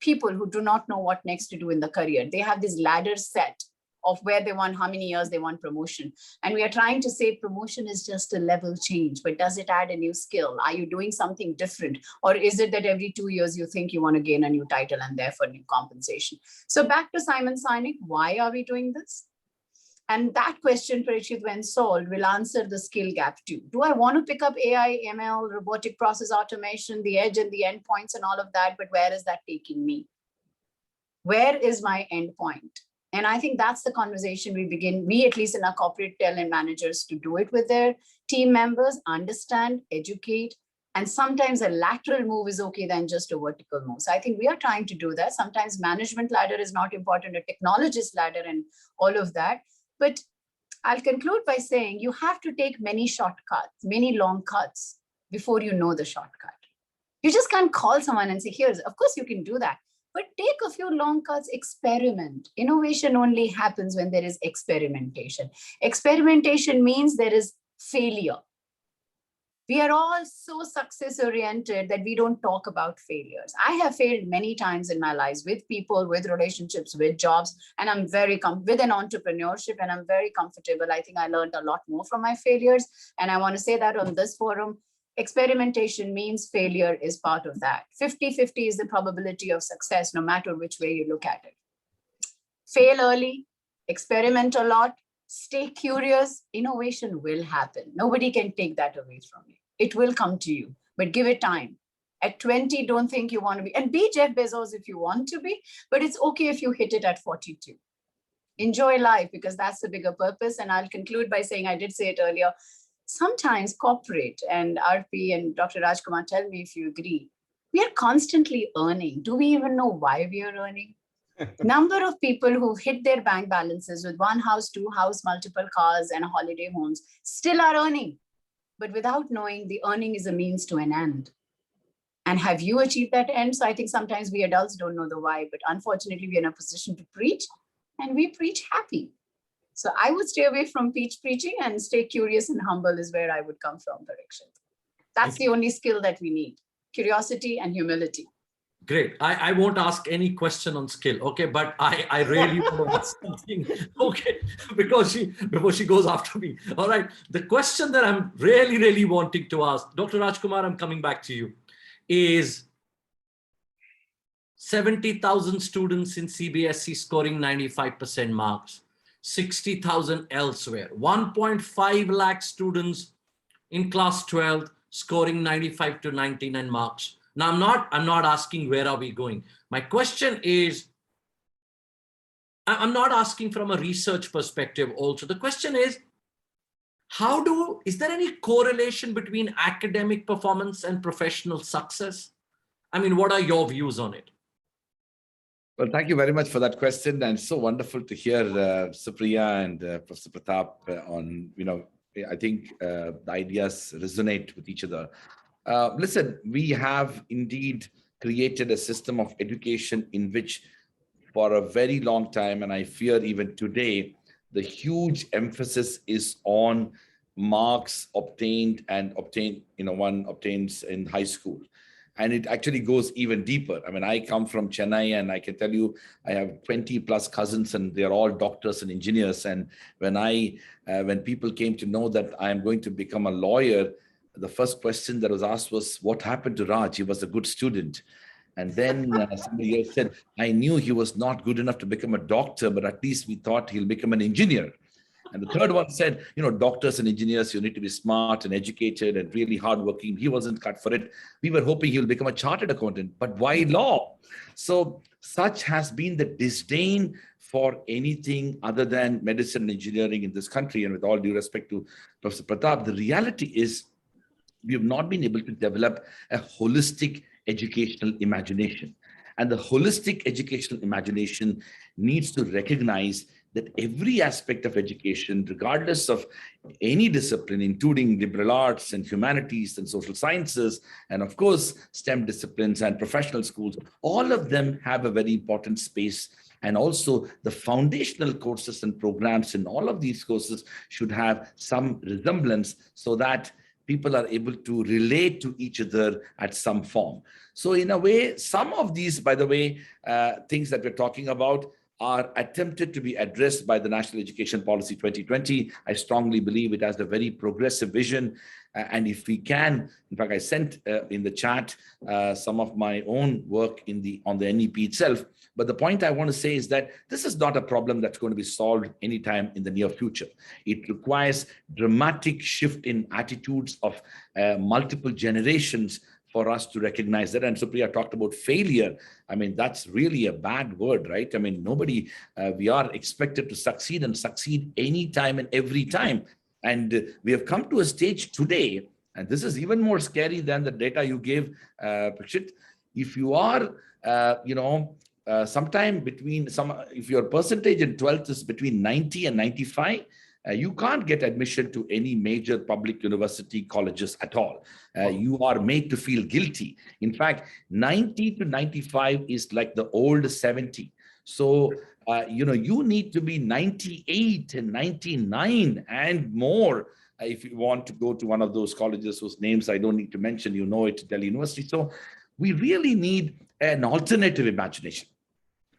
people who do not know what next to do in the career. They have this ladder set of where they want, how many years they want promotion. And we are trying to say promotion is just a level change, but does it add a new skill? Are you doing something different? Or is it that every 2 years you think you want to gain a new title and therefore new compensation? So back to Simon Sinek, why are we doing this? And that question, Parikshit, when solved, will answer the skill gap too. Do I want to pick up AI, ML, robotic process automation, the edge and the endpoints and all of that, but where is that taking me? Where is my endpoint? And I think that's the conversation we at least in our corporate tell and managers to do it with their team members, understand, educate, and sometimes a lateral move is okay than just a vertical move. So I think we are trying to do that. Sometimes management ladder is not important, a technologist ladder and all of that. But I'll conclude by saying you have to take many shortcuts, many long cuts before you know the shortcut. You just can't call someone and say, here's, of course you can do that. But take a few long cuts, experiment. Innovation only happens when there is experimentation. Experimentation means there is failure. We are all so success oriented that we don't talk about failures. I have failed many times in my lives with people, with relationships, with jobs, and I'm very with an entrepreneurship, and I'm very comfortable. I think I learned a lot more from my failures. And I want to say that on this forum, experimentation means failure is part of that. 50-50 is the probability of success, no matter which way you look at it. Fail early, experiment a lot, stay curious, innovation will happen. Nobody can take that away from you. It will come to you, but give it time. At 20, don't think you want to be, and be Jeff Bezos if you want to be, but it's okay if you hit it at 42. Enjoy life, because that's the bigger purpose. And I'll conclude by saying, I did say it earlier, sometimes corporate, and RP and Dr. Rajkumar, tell me if you agree, we are constantly earning. Do we even know why we are earning? Number of people who hit their bank balances with 1 house, 2 house, multiple cars and holiday homes still are earning, but without knowing the earning is a means to an end. And have you achieved that end? So I think sometimes we adults don't know the why, but unfortunately we're in a position to preach, and we preach happy. So I would stay away from preaching and stay curious and humble is where I would come from, Parikshit. That's the only skill that we need, curiosity and humility. Great. I won't ask any question on skill, okay? But I really want to ask something, okay? Before she goes after me. All right. The question that I'm really wanting to ask, Dr. Rajkumar, I'm coming back to you, is 70,000 students in CBSE scoring 95% marks. 60,000 elsewhere, 1.5 lakh students in class 12 scoring 95 to 99 marks. Now, I'm not asking where are we going. My question is, I'm not asking from a research perspective also. The question is, is there any correlation between academic performance and professional success? I mean, what are your views on it? Well, thank you very much for that question. And it's so wonderful to hear Supriya and Professor Pratap on, I think the ideas resonate with each other. Listen, we have indeed created a system of education in which for a very long time, and I fear even today, the huge emphasis is on marks obtained, one obtains in high school. And it actually goes even deeper. I mean, I come from Chennai, and I can tell you, I have 20 plus cousins, and they're all doctors and engineers. And when people came to know that I am going to become a lawyer, the first question that was asked was, what happened to Raj? He was a good student. And then somebody else said, I knew he was not good enough to become a doctor, but at least we thought he'll become an engineer. And the third one said, doctors and engineers, you need to be smart and educated and really hardworking. He wasn't cut for it. We were hoping he will become a chartered accountant, but why law? So such has been the disdain for anything other than medicine and engineering in this country. And with all due respect to Professor Pratap, the reality is we have not been able to develop a holistic educational imagination. And the holistic educational imagination needs to recognize that every aspect of education, regardless of any discipline, including liberal arts and humanities and social sciences, and of course, STEM disciplines and professional schools, all of them have a very important space. And also the foundational courses and programs in all of these courses should have some resemblance so that people are able to relate to each other at some form. So in a way, some of these, by the way, things that we're talking about are attempted to be addressed by the National Education Policy 2020. I strongly believe it has a very progressive vision. And if we can, in fact, I sent in the chat some of my own work on the NEP itself. But the point I want to say is that this is not a problem that's going to be solved anytime in the near future. It requires dramatic shift in attitudes of multiple generations for us to recognize that. And Supriya talked about failure. I mean, that's really a bad word, right? I mean, we are expected to succeed and succeed anytime and every time. And we have come to a stage today, and this is even more scary than the data you gave, Prakshit. If you are, if your percentage in 12th is between 90 and 95, you can't get admission to any major public university colleges at all. You are made to feel guilty. In fact, 90 to 95 is like the old 70. So, you need to be 98 and 99 and more if you want to go to one of those colleges whose names I don't need to mention, it, Delhi University. So we really need an alternative imagination.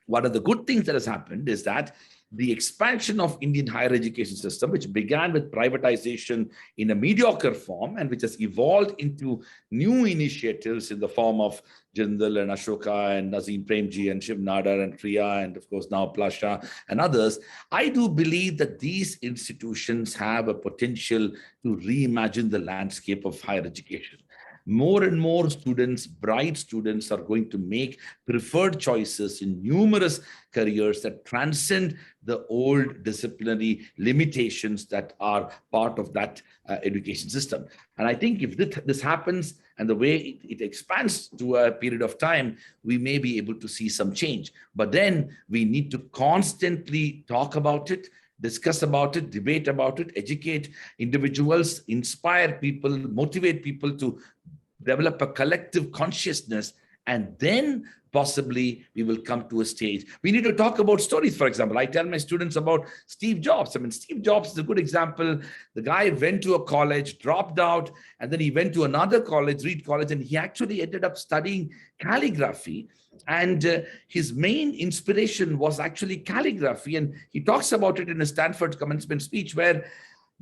One of the good things that has happened is that the expansion of Indian higher education system, which began with privatization in a mediocre form and which has evolved into new initiatives in the form of Jindal and Ashoka and Nazim Premji and Shiv Nadar and Kriya and of course now Plasha and others, I do believe that these institutions have a potential to reimagine the landscape of higher education. More and more students, bright students, are going to make preferred choices in numerous careers that transcend the old disciplinary limitations that are part of that education system. And I think if this happens and the way it expands to a period of time, we may be able to see some change. But then we need to constantly talk about it, discuss about it, debate about it, educate individuals, inspire people, motivate people to develop a collective consciousness, and then possibly we will come to a stage. We need to talk about stories. For example, I tell my students about Steve Jobs. I mean, Steve Jobs is a good example. The guy went to a college, dropped out, and then he went to another college, Reed College, and he actually ended up studying calligraphy. And his main inspiration was actually calligraphy. And he talks about it in a Stanford commencement speech where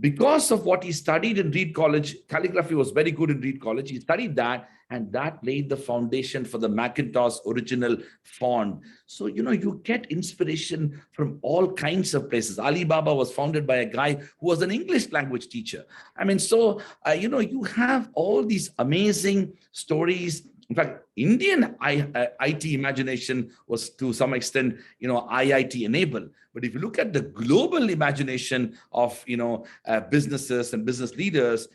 because of what he studied in Reed College, calligraphy was very good in Reed College. He studied that, and that laid the foundation for the Macintosh original font. So, you get inspiration from all kinds of places. Alibaba was founded by a guy who was an English language teacher. I mean, so, you have all these amazing stories. In fact, Indian IT imagination was to some extent, IIT enabled. But if you look at the global imagination of, businesses and business leaders,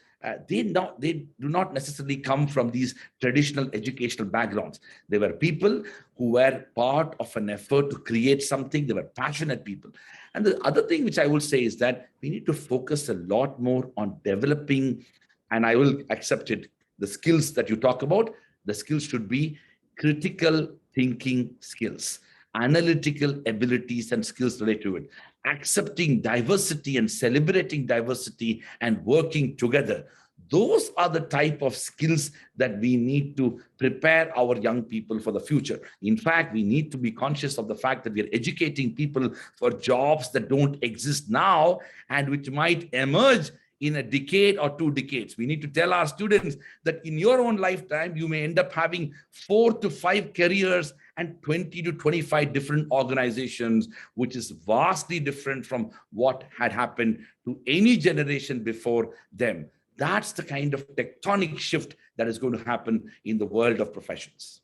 they do not necessarily come from these traditional educational backgrounds. They were people who were part of an effort to create something. They were passionate people. And the other thing which I will say is that we need to focus a lot more on developing, and I will accept it, the skills that you talk about. The skills should be critical thinking skills, analytical abilities and skills related to it, accepting diversity and celebrating diversity and working together. Those are the type of skills that we need to prepare our young people for the future. In fact, we need to be conscious of the fact that we are educating people for jobs that don't exist now and which might emerge in a decade or 2 decades. We need to tell our students that in your own lifetime, you may end up having 4 to 5 careers and 20 to 25 different organizations, which is vastly different from what had happened to any generation before them. That's the kind of tectonic shift that is going to happen in the world of professions.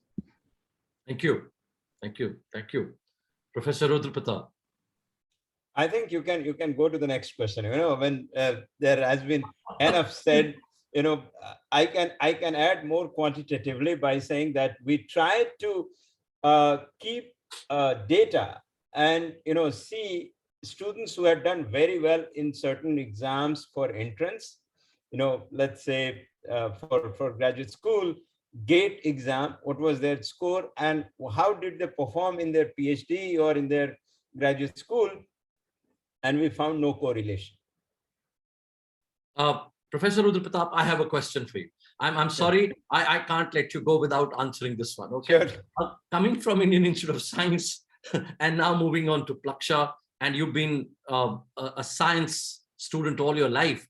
Thank you. Thank you. Thank you. Professor Rudra Pratap. I think you can go to the next question. When there has been enough said, I can add more quantitatively by saying that we try to keep data and see students who have done very well in certain exams for entrance. Let's say for graduate school, GATE exam, what was their score and how did they perform in their PhD or in their graduate school? And we found no correlation. Professor Rudra Pratap, I have a question for you. I'm sorry, I can't let you go without answering this one. Okay. Sure. Coming from Indian Institute of Science and now moving on to Plaksha, and you've been a science student all your life.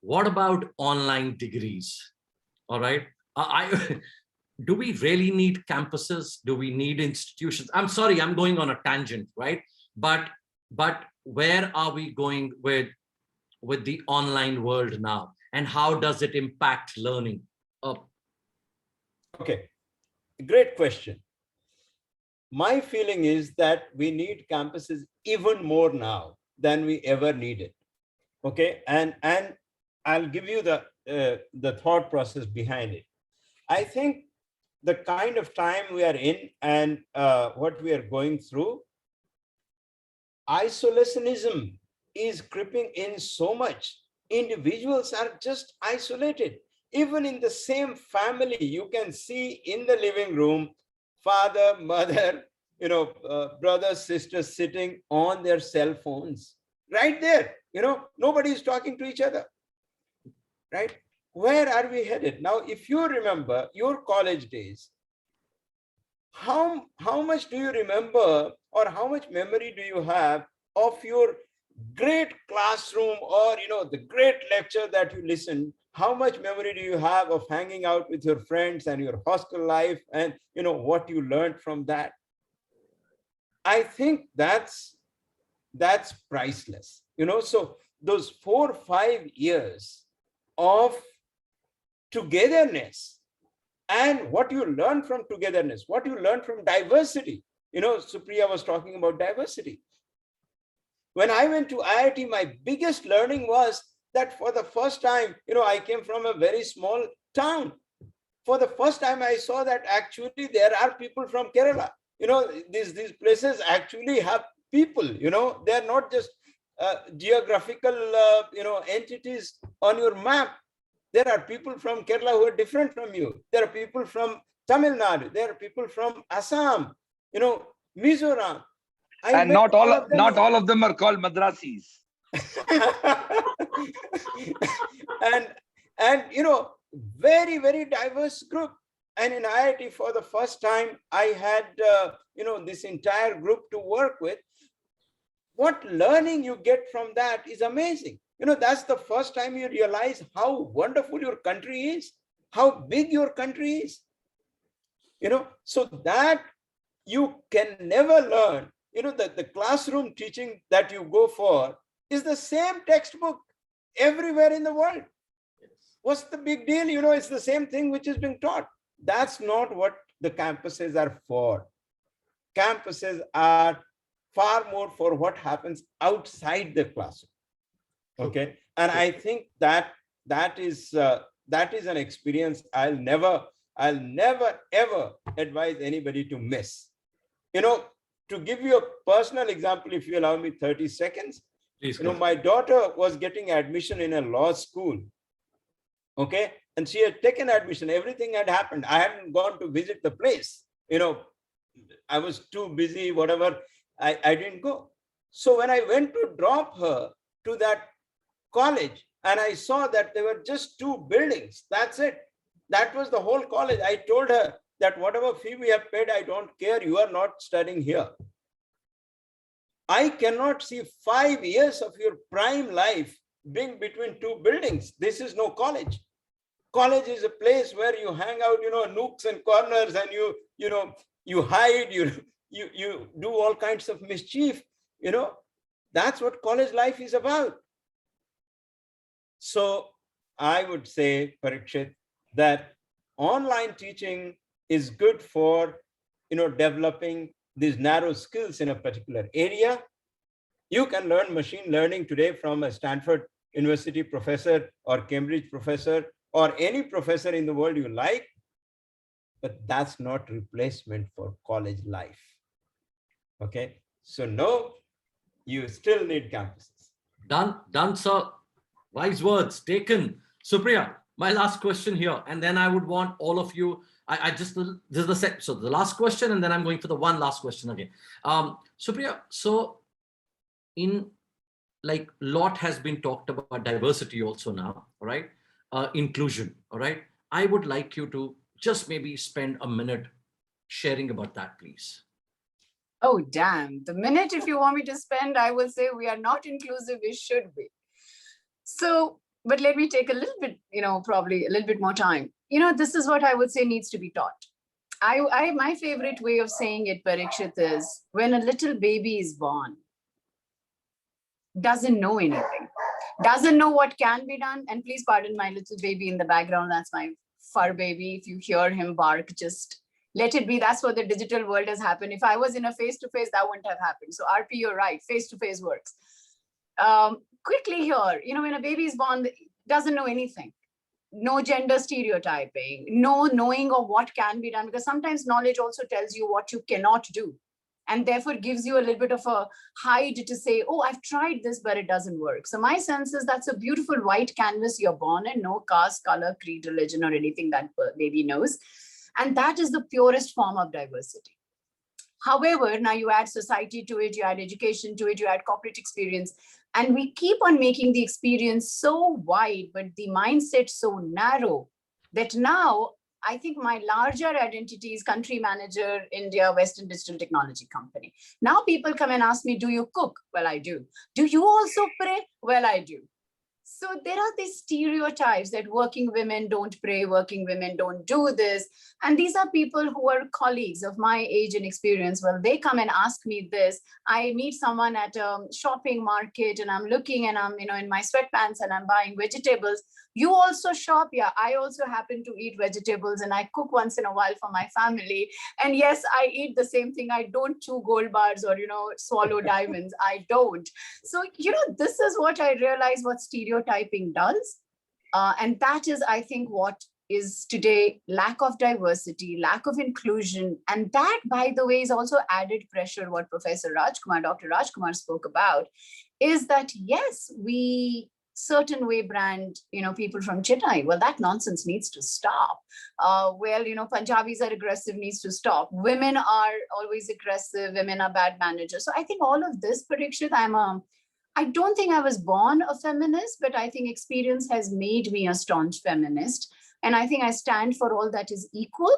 What about online degrees? All right. Do we really need campuses? Do we need institutions? I'm sorry, I'm going on a tangent, right? But where are we going with the online world now? And how does it impact learning? Okay, great question. My feeling is that we need campuses even more now than we ever needed. Okay, and I'll give you the thought process behind it. I think the kind of time we are in and what we are going through, isolationism is creeping in so much. Individuals are just isolated. Even in the same family, you can see in the living room, father, mother, brothers, sisters sitting on their cell phones right there. Nobody is talking to each other, right? Where are we headed? Now, if you remember your college days, how much do you remember or how much memory do you have of your great classroom or, the great lecture that you listened? How much memory do you have of hanging out with your friends and your hostel life and, what you learned from that? I think that's priceless, so those 4 or 5 years of togetherness and what you learn from togetherness, what you learn from diversity. Supriya was talking about diversity. When I went to IIT, my biggest learning was that for the first time, I came from a very small town. For the first time, I saw that actually there are people from Kerala. These places actually have people, they're not just geographical, entities on your map. There are people from Kerala who are different from you. There are people from Tamil Nadu. There are people from Assam, Mizoram. And not all of them are called Madrasis. and very, very diverse group. And in IIT, for the first time, I had this entire group to work with. What learning you get from that is amazing. That's the first time you realize how wonderful your country is, how big your country is. So that you can never learn. The classroom teaching that you go for is the same textbook everywhere in the world. What's the big deal? It's the same thing which is being taught. That's not what the campuses are for. Campuses are far more for what happens outside the classroom. Okay, and I think that is an experience I'll never ever advise anybody to miss. To give you a personal example, if you allow me 30 seconds, please. My daughter was getting admission in a law school. Okay, and she had taken admission. Everything had happened. I hadn't gone to visit the place. I was too busy. Whatever, I didn't go. So when I went to drop her to that college, And I saw that there were just 2 buildings. That's it. That was the whole college. I told her that whatever fee we have paid, I don't care. You are not studying here. I cannot see 5 years of your prime life being between 2 buildings. This is no college. College is a place where you hang out, nooks and corners, and you hide, you do all kinds of mischief. That's what college life is about. So I would say, Parikshit, that online teaching is good for, developing these narrow skills in a particular area. You can learn machine learning today from a Stanford University professor or Cambridge professor or any professor in the world you like, but that's not replacement for college life. Okay, so no, you still need campuses. Done, sir. Wise words taken. Supriya, my last question here, and then I would want all of you. This is the set. So the last question, and then I'm going for the one last question again. Supriya, so lot has been talked about diversity also now, all right? Inclusion, all right? I would like you to just maybe spend a minute sharing about that, please. Oh, damn. The minute, if you want me to spend, I will say we are not inclusive, we should be. So, but let me take a little bit, probably a little bit more time. This is what I would say needs to be taught. My favorite way of saying it, Parikshit, is when a little baby is born, doesn't know anything, doesn't know what can be done. And please pardon my little baby in the background. That's my fur baby. If you hear him bark, just let it be. That's what the digital world has happened. If I was in a face-to-face, that wouldn't have happened. So RP, you're right. Face-to-face works. Quickly here, when a baby is born, doesn't know anything. No gender stereotyping, no knowing of what can be done, because sometimes knowledge also tells you what you cannot do, and therefore gives you a little bit of a hide to say, oh, I've tried this, but it doesn't work. So my sense is that's a beautiful white canvas you're born in, no caste, color, creed, religion, or anything that baby knows. And that is the purest form of diversity. However, now you add society to it, you add education to it, you add corporate experience, and we keep on making the experience so wide, but the mindset so narrow that now I think my larger identity is country manager, India, Western Digital Technology Company. Now people come and ask me, do you cook? Well, I do. Do you also pray? Well, I do. So there are these stereotypes that working women don't pray, working women don't do this. And these are people who are colleagues of my age and experience. Well, they come and ask me this. I meet someone at a shopping market and I'm looking and I'm, in my sweatpants and I'm buying vegetables. You also shop? Yeah, I also happen to eat vegetables and I cook once in a while for my family. And yes, I eat the same thing. I don't chew gold bars or, swallow diamonds. I don't. So, this is what I realize what stereotyping does. And that is, I think, what is today lack of diversity, lack of inclusion. And that, by the way, is also added pressure. What Professor Rajkumar, Dr. Rajkumar spoke about is that, yes, we certain way brand, people from Chennai. Well, that nonsense needs to stop. Punjabis are aggressive, needs to stop. Women are always aggressive. Women are bad managers. So I think all of this, Parikshit, I don't think I was born a feminist, but I think experience has made me a staunch feminist. And I think I stand for all that is equal.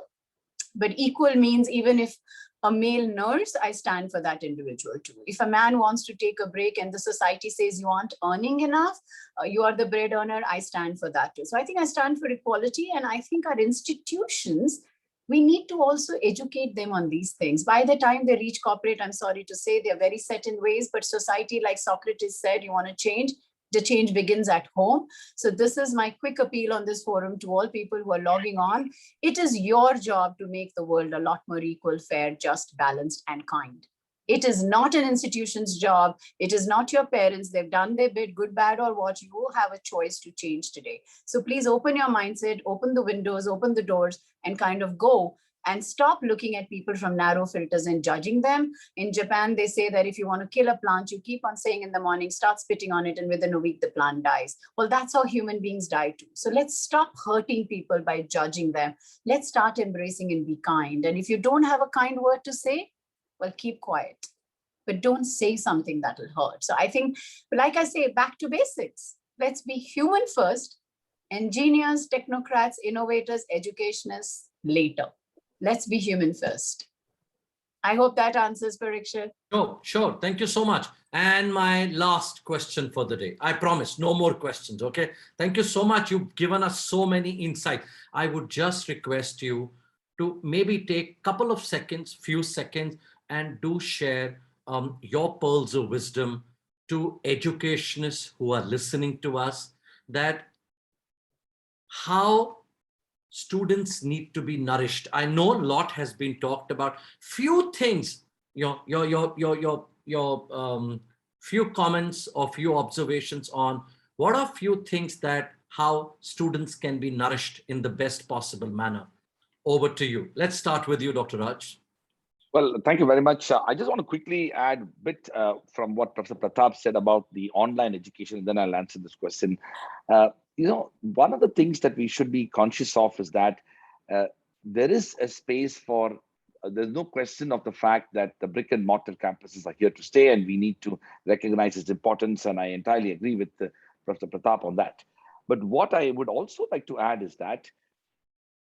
But equal means even if a male nurse, I stand for that individual too. If a man wants to take a break and the society says you aren't earning enough, you are the bread earner, I stand for that too. So I think I stand for equality, and I think our institutions, we need to also educate them on these things. By the time they reach corporate, I'm sorry to say, they're very set in ways, but society, like Socrates said, you want to change, the change begins at home. So this is my quick appeal on this forum to all people who are logging on. It is your job to make the world a lot more equal, fair, just, balanced, and kind. It is not an institution's job. It is not your parents. They've done their bit, good, bad, or what. You have a choice to change today. So please open your mindset, open the windows, open the doors, and kind of go and stop looking at people from narrow filters and judging them. In Japan, they say that if you want to kill a plant, you keep on saying in the morning, start spitting on it, and within a week, the plant dies. Well, that's how human beings die too. So let's stop hurting people by judging them. Let's start embracing and be kind. And if you don't have a kind word to say, well, keep quiet, but don't say something that will hurt. So I think, like I say, back to basics. Let's be human first, engineers, technocrats, innovators, educationists later. Let's be human first. I hope that answers, Parikshit. Sure. Thank you so much. And my last question for the day. I promise, no more questions, okay? Thank you so much. You've given us so many insights. I would just request you to maybe take a couple of seconds, few seconds, and do share your pearls of wisdom to educationists who are listening to us, that how students need to be nourished. I know a lot has been talked about. Few things, your few comments or few observations on what are few things that how students can be nourished in the best possible manner. Over to you. Let's start with you, Dr. Raj. Well, thank you very much. I just want to quickly add a bit from what Professor Pratap said about the online education, and then I'll answer this question. One of the things that we should be conscious of is that there is a space for, there's no question of the fact that the brick and mortar campuses are here to stay, and we need to recognize its importance. And I entirely agree with Professor Pratap on that. But what I would also like to add is that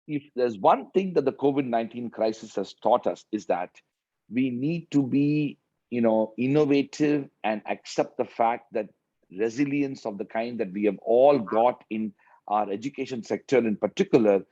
if there's one thing that the COVID-19 crisis has taught us, is that we need to be, innovative and accept the fact that resilience of the kind that we have all got in our education sector in particular,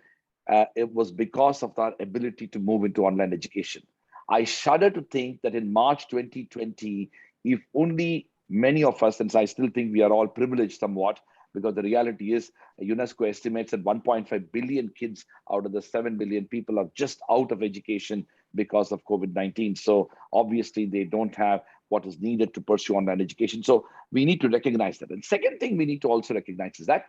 it was because of our ability to move into online education. I shudder to think that in March 2020, if only many of us, and I still think we are all privileged somewhat, because the reality is UNESCO estimates that 1.5 billion kids out of the 7 billion people are just out of education because of COVID-19. So obviously they don't have what is needed to pursue online education. So we need to recognize that. And second thing we need to also recognize is that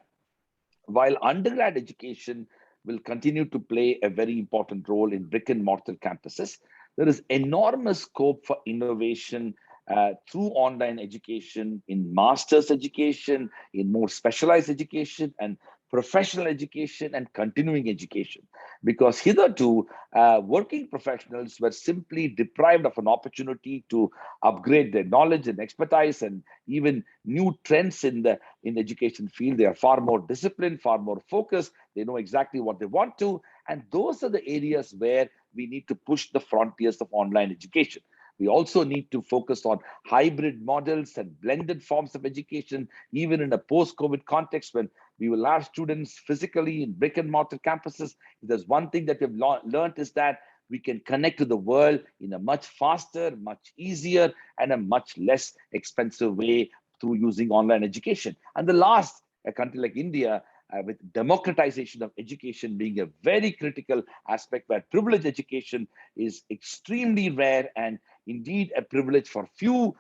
while undergrad education will continue to play a very important role in brick and mortar campuses, there is enormous scope for innovation through online education, in master's education, in more specialized education, and professional education and continuing education. Because hitherto, working professionals were simply deprived of an opportunity to upgrade their knowledge and expertise, and even new trends in the education field. They are far more disciplined, far more focused. They know exactly what they want to. And those are the areas where we need to push the frontiers of online education. We also need to focus on hybrid models and blended forms of education, even in a post-COVID context when we will have students physically in brick and mortar campuses. If there's one thing that we've learned is that we can connect to the world in a much faster, much easier, and a much less expensive way through using online education. And the last, a country like India, with democratization of education being a very critical aspect, where privileged education is extremely rare and indeed a privilege for few.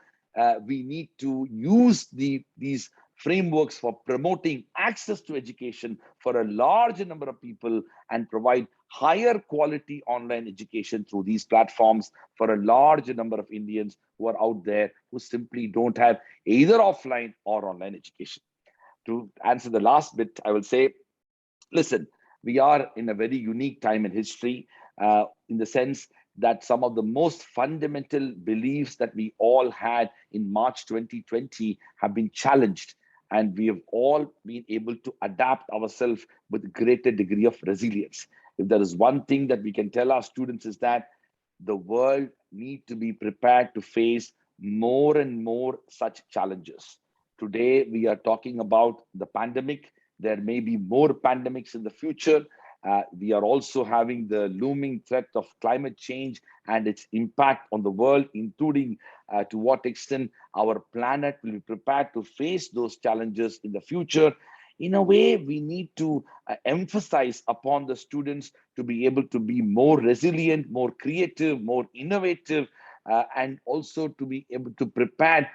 We need to use these frameworks for promoting access to education for a larger number of people and provide higher quality online education through these platforms for a larger number of Indians who are out there who simply don't have either offline or online education. To answer the last bit, I will say, listen, we are in a very unique time in history, in the sense that some of the most fundamental beliefs that we all had in March 2020 have been challenged, and we have all been able to adapt ourselves with a greater degree of resilience. If there is one thing that we can tell our students, is that the world needs to be prepared to face more and more such challenges. Today, we are talking about the pandemic. There may be more pandemics in the future. We are also having the looming threat of climate change and its impact on the world, including to what extent our planet will be prepared to face those challenges in the future. In a way, we need to emphasize upon the students to be able to be more resilient, more creative, more innovative, and also to be able to prepare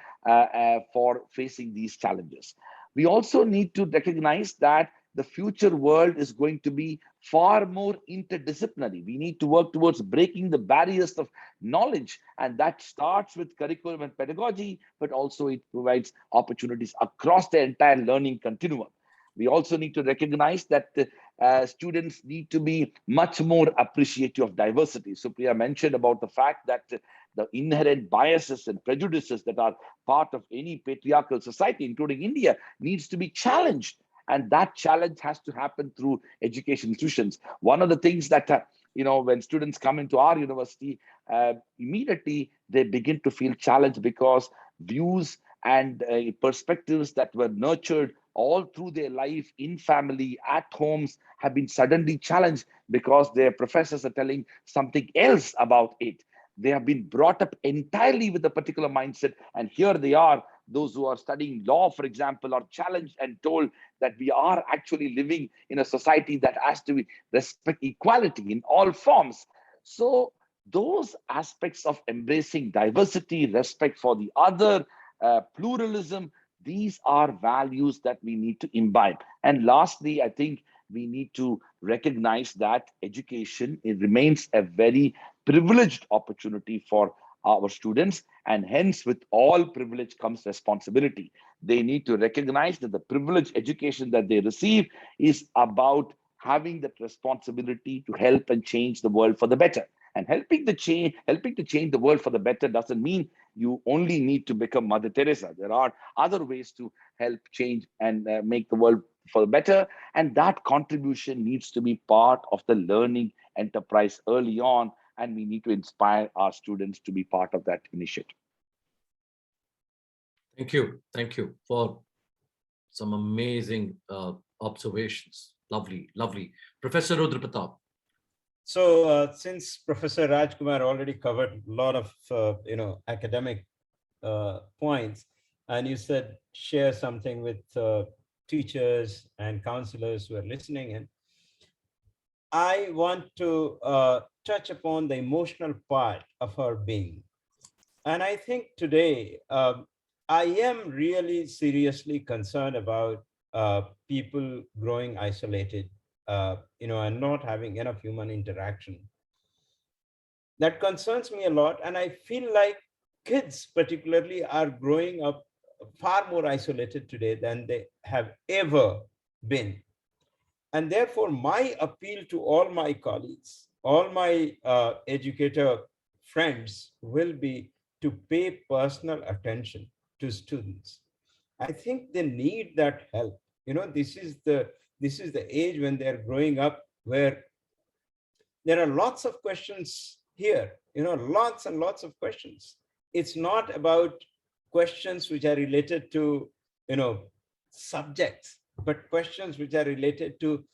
for facing these challenges. We also need to recognize that the future world is going to be far more interdisciplinary. We need to work towards breaking the barriers of knowledge, and that starts with curriculum and pedagogy, but also it provides opportunities across the entire learning continuum. We also need to recognize that students need to be much more appreciative of diversity. Supriya mentioned about the fact that the inherent biases and prejudices that are part of any patriarchal society, including India, needs to be challenged. And that challenge has to happen through education institutions. One of the things that, when students come into our university, immediately they begin to feel challenged because views and perspectives that were nurtured all through their life in family, at homes, have been suddenly challenged because their professors are telling something else about it. They have been brought up entirely with a particular mindset. And here they are, those who are studying law, for example, are challenged and told that we are actually living in a society that has to respect equality in all forms. So those aspects of embracing diversity, respect for the other, pluralism, these are values that we need to imbibe. And lastly, I think we need to recognize that education, it remains a very privileged opportunity for our students, and hence with all privilege comes responsibility. They need to recognize that the privileged education that they receive is about having that responsibility to help and change the world for the better. And helping to change the world for the better doesn't mean you only need to become Mother Teresa. There are other ways to help change and make the world for the better. And that contribution needs to be part of the learning enterprise early on. And we need to inspire our students to be part of that initiative. Thank you. Thank you for some amazing observations. Lovely, lovely. Professor Rudra Pratap. So since Professor Rajkumar already covered a lot of academic points, and you said share something with teachers and counselors who are listening, and I want to touch upon the emotional part of our being. And I think today I am really seriously concerned about people growing isolated, and not having enough human interaction. That concerns me a lot. And I feel like kids particularly are growing up far more isolated today than they have ever been. And therefore, my appeal to all my colleagues, all my educator friends will be to pay personal attention to students. I think they need that help. This is the age when they're growing up, where there are lots of questions here, lots and lots of questions. It's not about questions which are related to, subjects, but questions which are related to,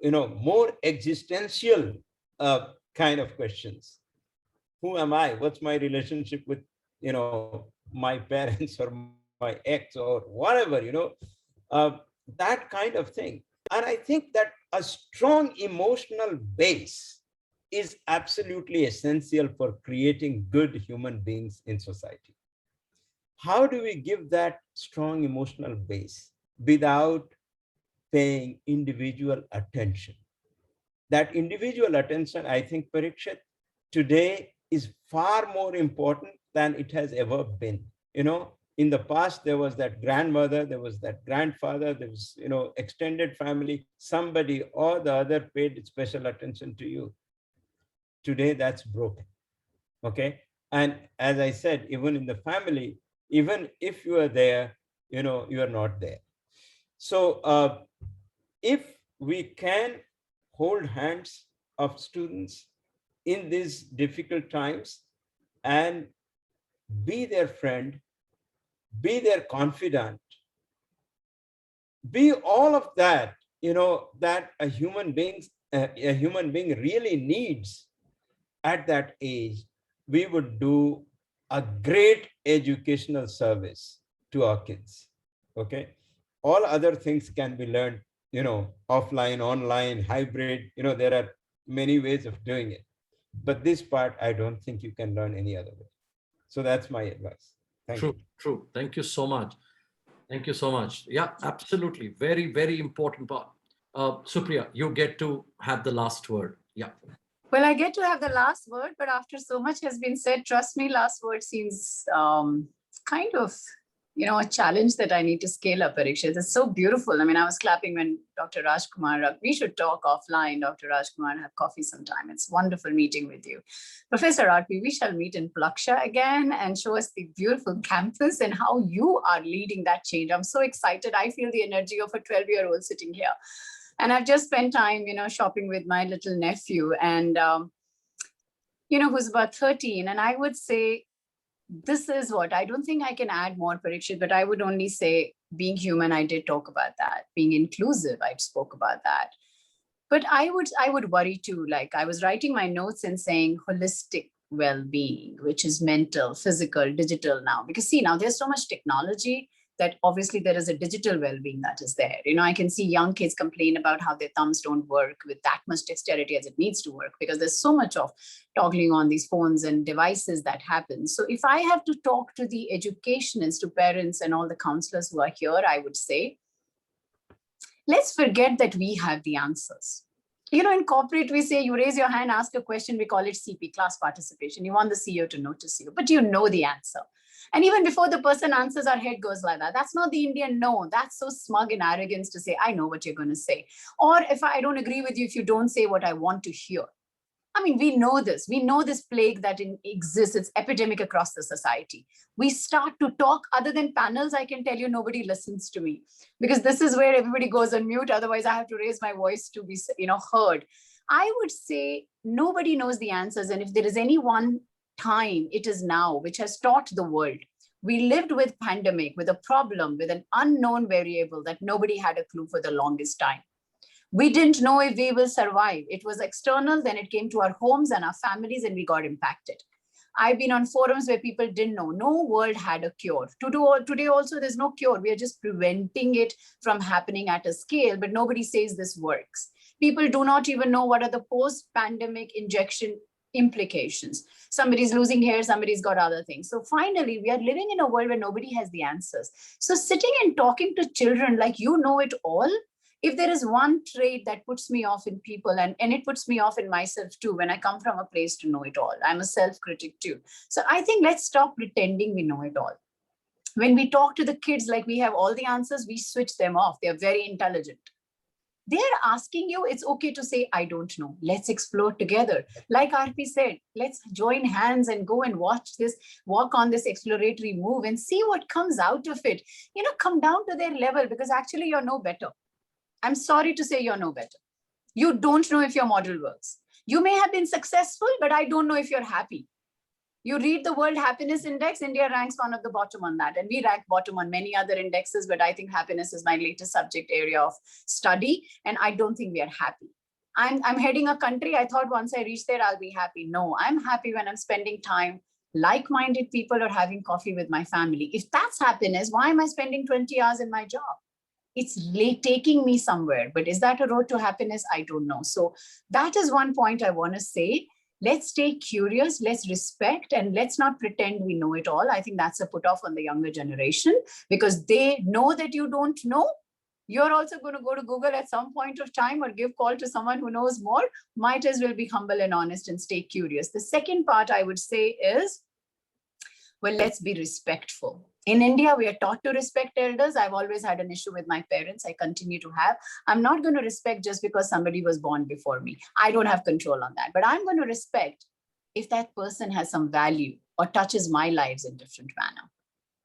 more existential kind of questions. Who am I? What's my relationship with, my parents or my ex or whatever, that kind of thing. And I think that a strong emotional base is absolutely essential for creating good human beings in society. How do we give that strong emotional base without paying individual attention? That individual attention, I think, Parikshit, today is far more important than it has ever been. In the past, there was that grandmother, there was that grandfather, there was, extended family, somebody or the other paid special attention to you. Today, that's broken. Okay. And as I said, even in the family, even if you are there, you are not there. So if we can hold hands of students in these difficult times and be their friend, be their confidant, be all of that, that a human being really needs at that age, we would do a great educational service to our kids. Okay. All other things can be learned, offline, online, hybrid, there are many ways of doing it. But this part, I don't think you can learn any other way. So that's my advice. Thank you. True. Thank you so much. Thank you so much. Yeah, absolutely. Very, very important part. Supriya, you get to have the last word. Yeah. Well, I get to have the last word, but after so much has been said, trust me, last word seems kind of, a challenge that I need to scale up, Parikshit. It's so beautiful. I mean, I was clapping when Dr. Rajkumar, we should talk offline, Dr. Rajkumar, have coffee sometime. It's wonderful meeting with you. Professor Arpi, we shall meet in Plaksha again and show us the beautiful campus and how you are leading that change. I'm so excited. I feel the energy of a 12-year-old sitting here. And I've just spent time, shopping with my little nephew and, who's about 13. And I would say, this is what, I don't think I can add more, Parikshit, but I would only say being human, I did talk about that. Being inclusive, I spoke about that. But I would worry too, like I was writing my notes and saying holistic well-being, which is mental, physical, digital now. Because see, now there's so much technology that obviously there is a digital well-being that is there. I can see young kids complain about how their thumbs don't work with that much dexterity as it needs to work, because there's so much of toggling on these phones and devices that happens. So if I have to talk to the educationists, to parents and all the counselors who are here, I would say, let's forget that we have the answers. In corporate, we say you raise your hand, ask a question, we call it CP, class participation. You want the CEO to notice you, but you know the answer. And even before the person answers, our head goes like that. That's not the Indian no. That's so smug and arrogance to say, I know what you're going to say. Or if I don't agree with you, if you don't say what I want to hear. I mean, we know this. We know this plague that exists. It's epidemic across the society. We start to talk other than panels. I can tell you nobody listens to me because this is where everybody goes on mute. Otherwise, I have to raise my voice to be, heard. I would say nobody knows the answers. And if there is any one time, it is now, which has taught the world. We lived with pandemic, with a problem, with an unknown variable that nobody had a clue for the longest time. We didn't know if we will survive. It was external, then it came to our homes and our families, and we got impacted. I've been on forums where people didn't know. No world had a cure. Today also, there's no cure. We are just preventing it from happening at a scale, but nobody says this works. People do not even know what are the post-pandemic injection implications. Somebody's losing hair, somebody's got other things. So finally, we are living in a world where nobody has the answers. So sitting and talking to children like you know it all, if there is one trait that puts me off in people, and it puts me off in myself too, when I come from a place to know it all, I'm a self-critic too. So I think let's stop pretending we know it all. When we talk to the kids like we have all the answers, we switch them off. They're very intelligent. They're asking you, it's okay to say, I don't know. Let's explore together. Like Arpi said, let's join hands and go and watch this, walk on this exploratory move and see what comes out of it. Come down to their level because actually you're no better. I'm sorry to say you're no better. You don't know if your model works. You may have been successful, but I don't know if you're happy. You read the World Happiness Index, India ranks one of the bottom on that. And we rank bottom on many other indexes, but I think happiness is my latest subject area of study. And I don't think we are happy. I'm heading a country. I thought once I reach there, I'll be happy. No, I'm happy when I'm spending time, like-minded people or having coffee with my family. If that's happiness, why am I spending 20 hours in my job? It's taking me somewhere, but is that a road to happiness? I don't know. So that is one point I want to say. Let's stay curious, let's respect, and let's not pretend we know it all. I think that's a put off on the younger generation because they know that you don't know. You're also going to go to Google at some point of time or give call to someone who knows more. Might as well be humble and honest and stay curious. The second part I would say is, well, let's be respectful. In India, we are taught to respect elders. I've always had an issue with my parents. I continue to have. I'm not going to respect just because somebody was born before me. I don't have control on that. But I'm going to respect if that person has some value or touches my lives in a different manner.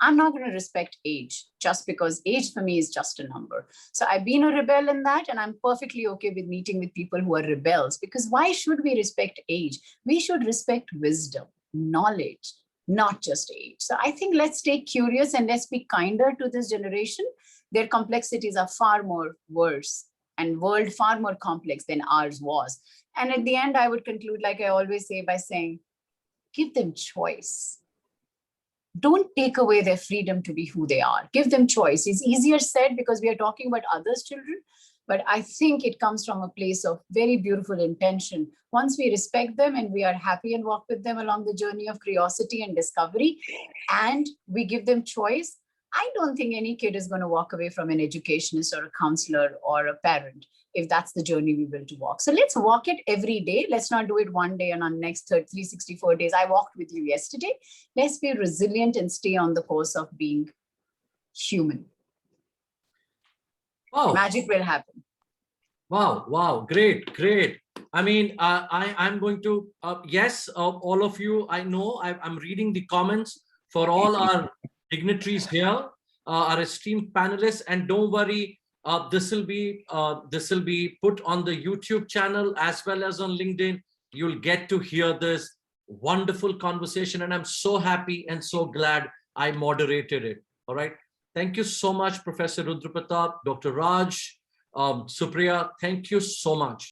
I'm not going to respect age just because age for me is just a number. So I've been a rebel in that, and I'm perfectly okay with meeting with people who are rebels, because why should we respect age? We should respect wisdom, knowledge, not just age. So I think let's stay curious and let's be kinder to this generation. Their complexities are far more worse and world far more complex than ours was. And at the end, I would conclude, like I always say, by saying, give them choice. Don't take away their freedom to be who they are. Give them choice. It's easier said because we are talking about others' children, but I think it comes from a place of very beautiful intention. Once we respect them and we are happy and walk with them along the journey of curiosity and discovery, and we give them choice, I don't think any kid is going to walk away from an educationist or a counselor or a parent if that's the journey we will to walk. So let's walk it every day. Let's not do it one day and on next 364 days. I walked with you yesterday. Let's be resilient and stay on the course of being human. Wow. Magic will happen. Wow, wow, great, great. I mean, I'm going to, yes, all of you, I know, I'm reading the comments for all our dignitaries here, our esteemed panelists, and don't worry, this will be put on the YouTube channel as well as on LinkedIn. You'll get to hear this wonderful conversation, and I'm so happy and so glad I moderated it. All right. Thank you so much, Professor Rudra Pratap, Dr. Raj, Supriya, thank you so much.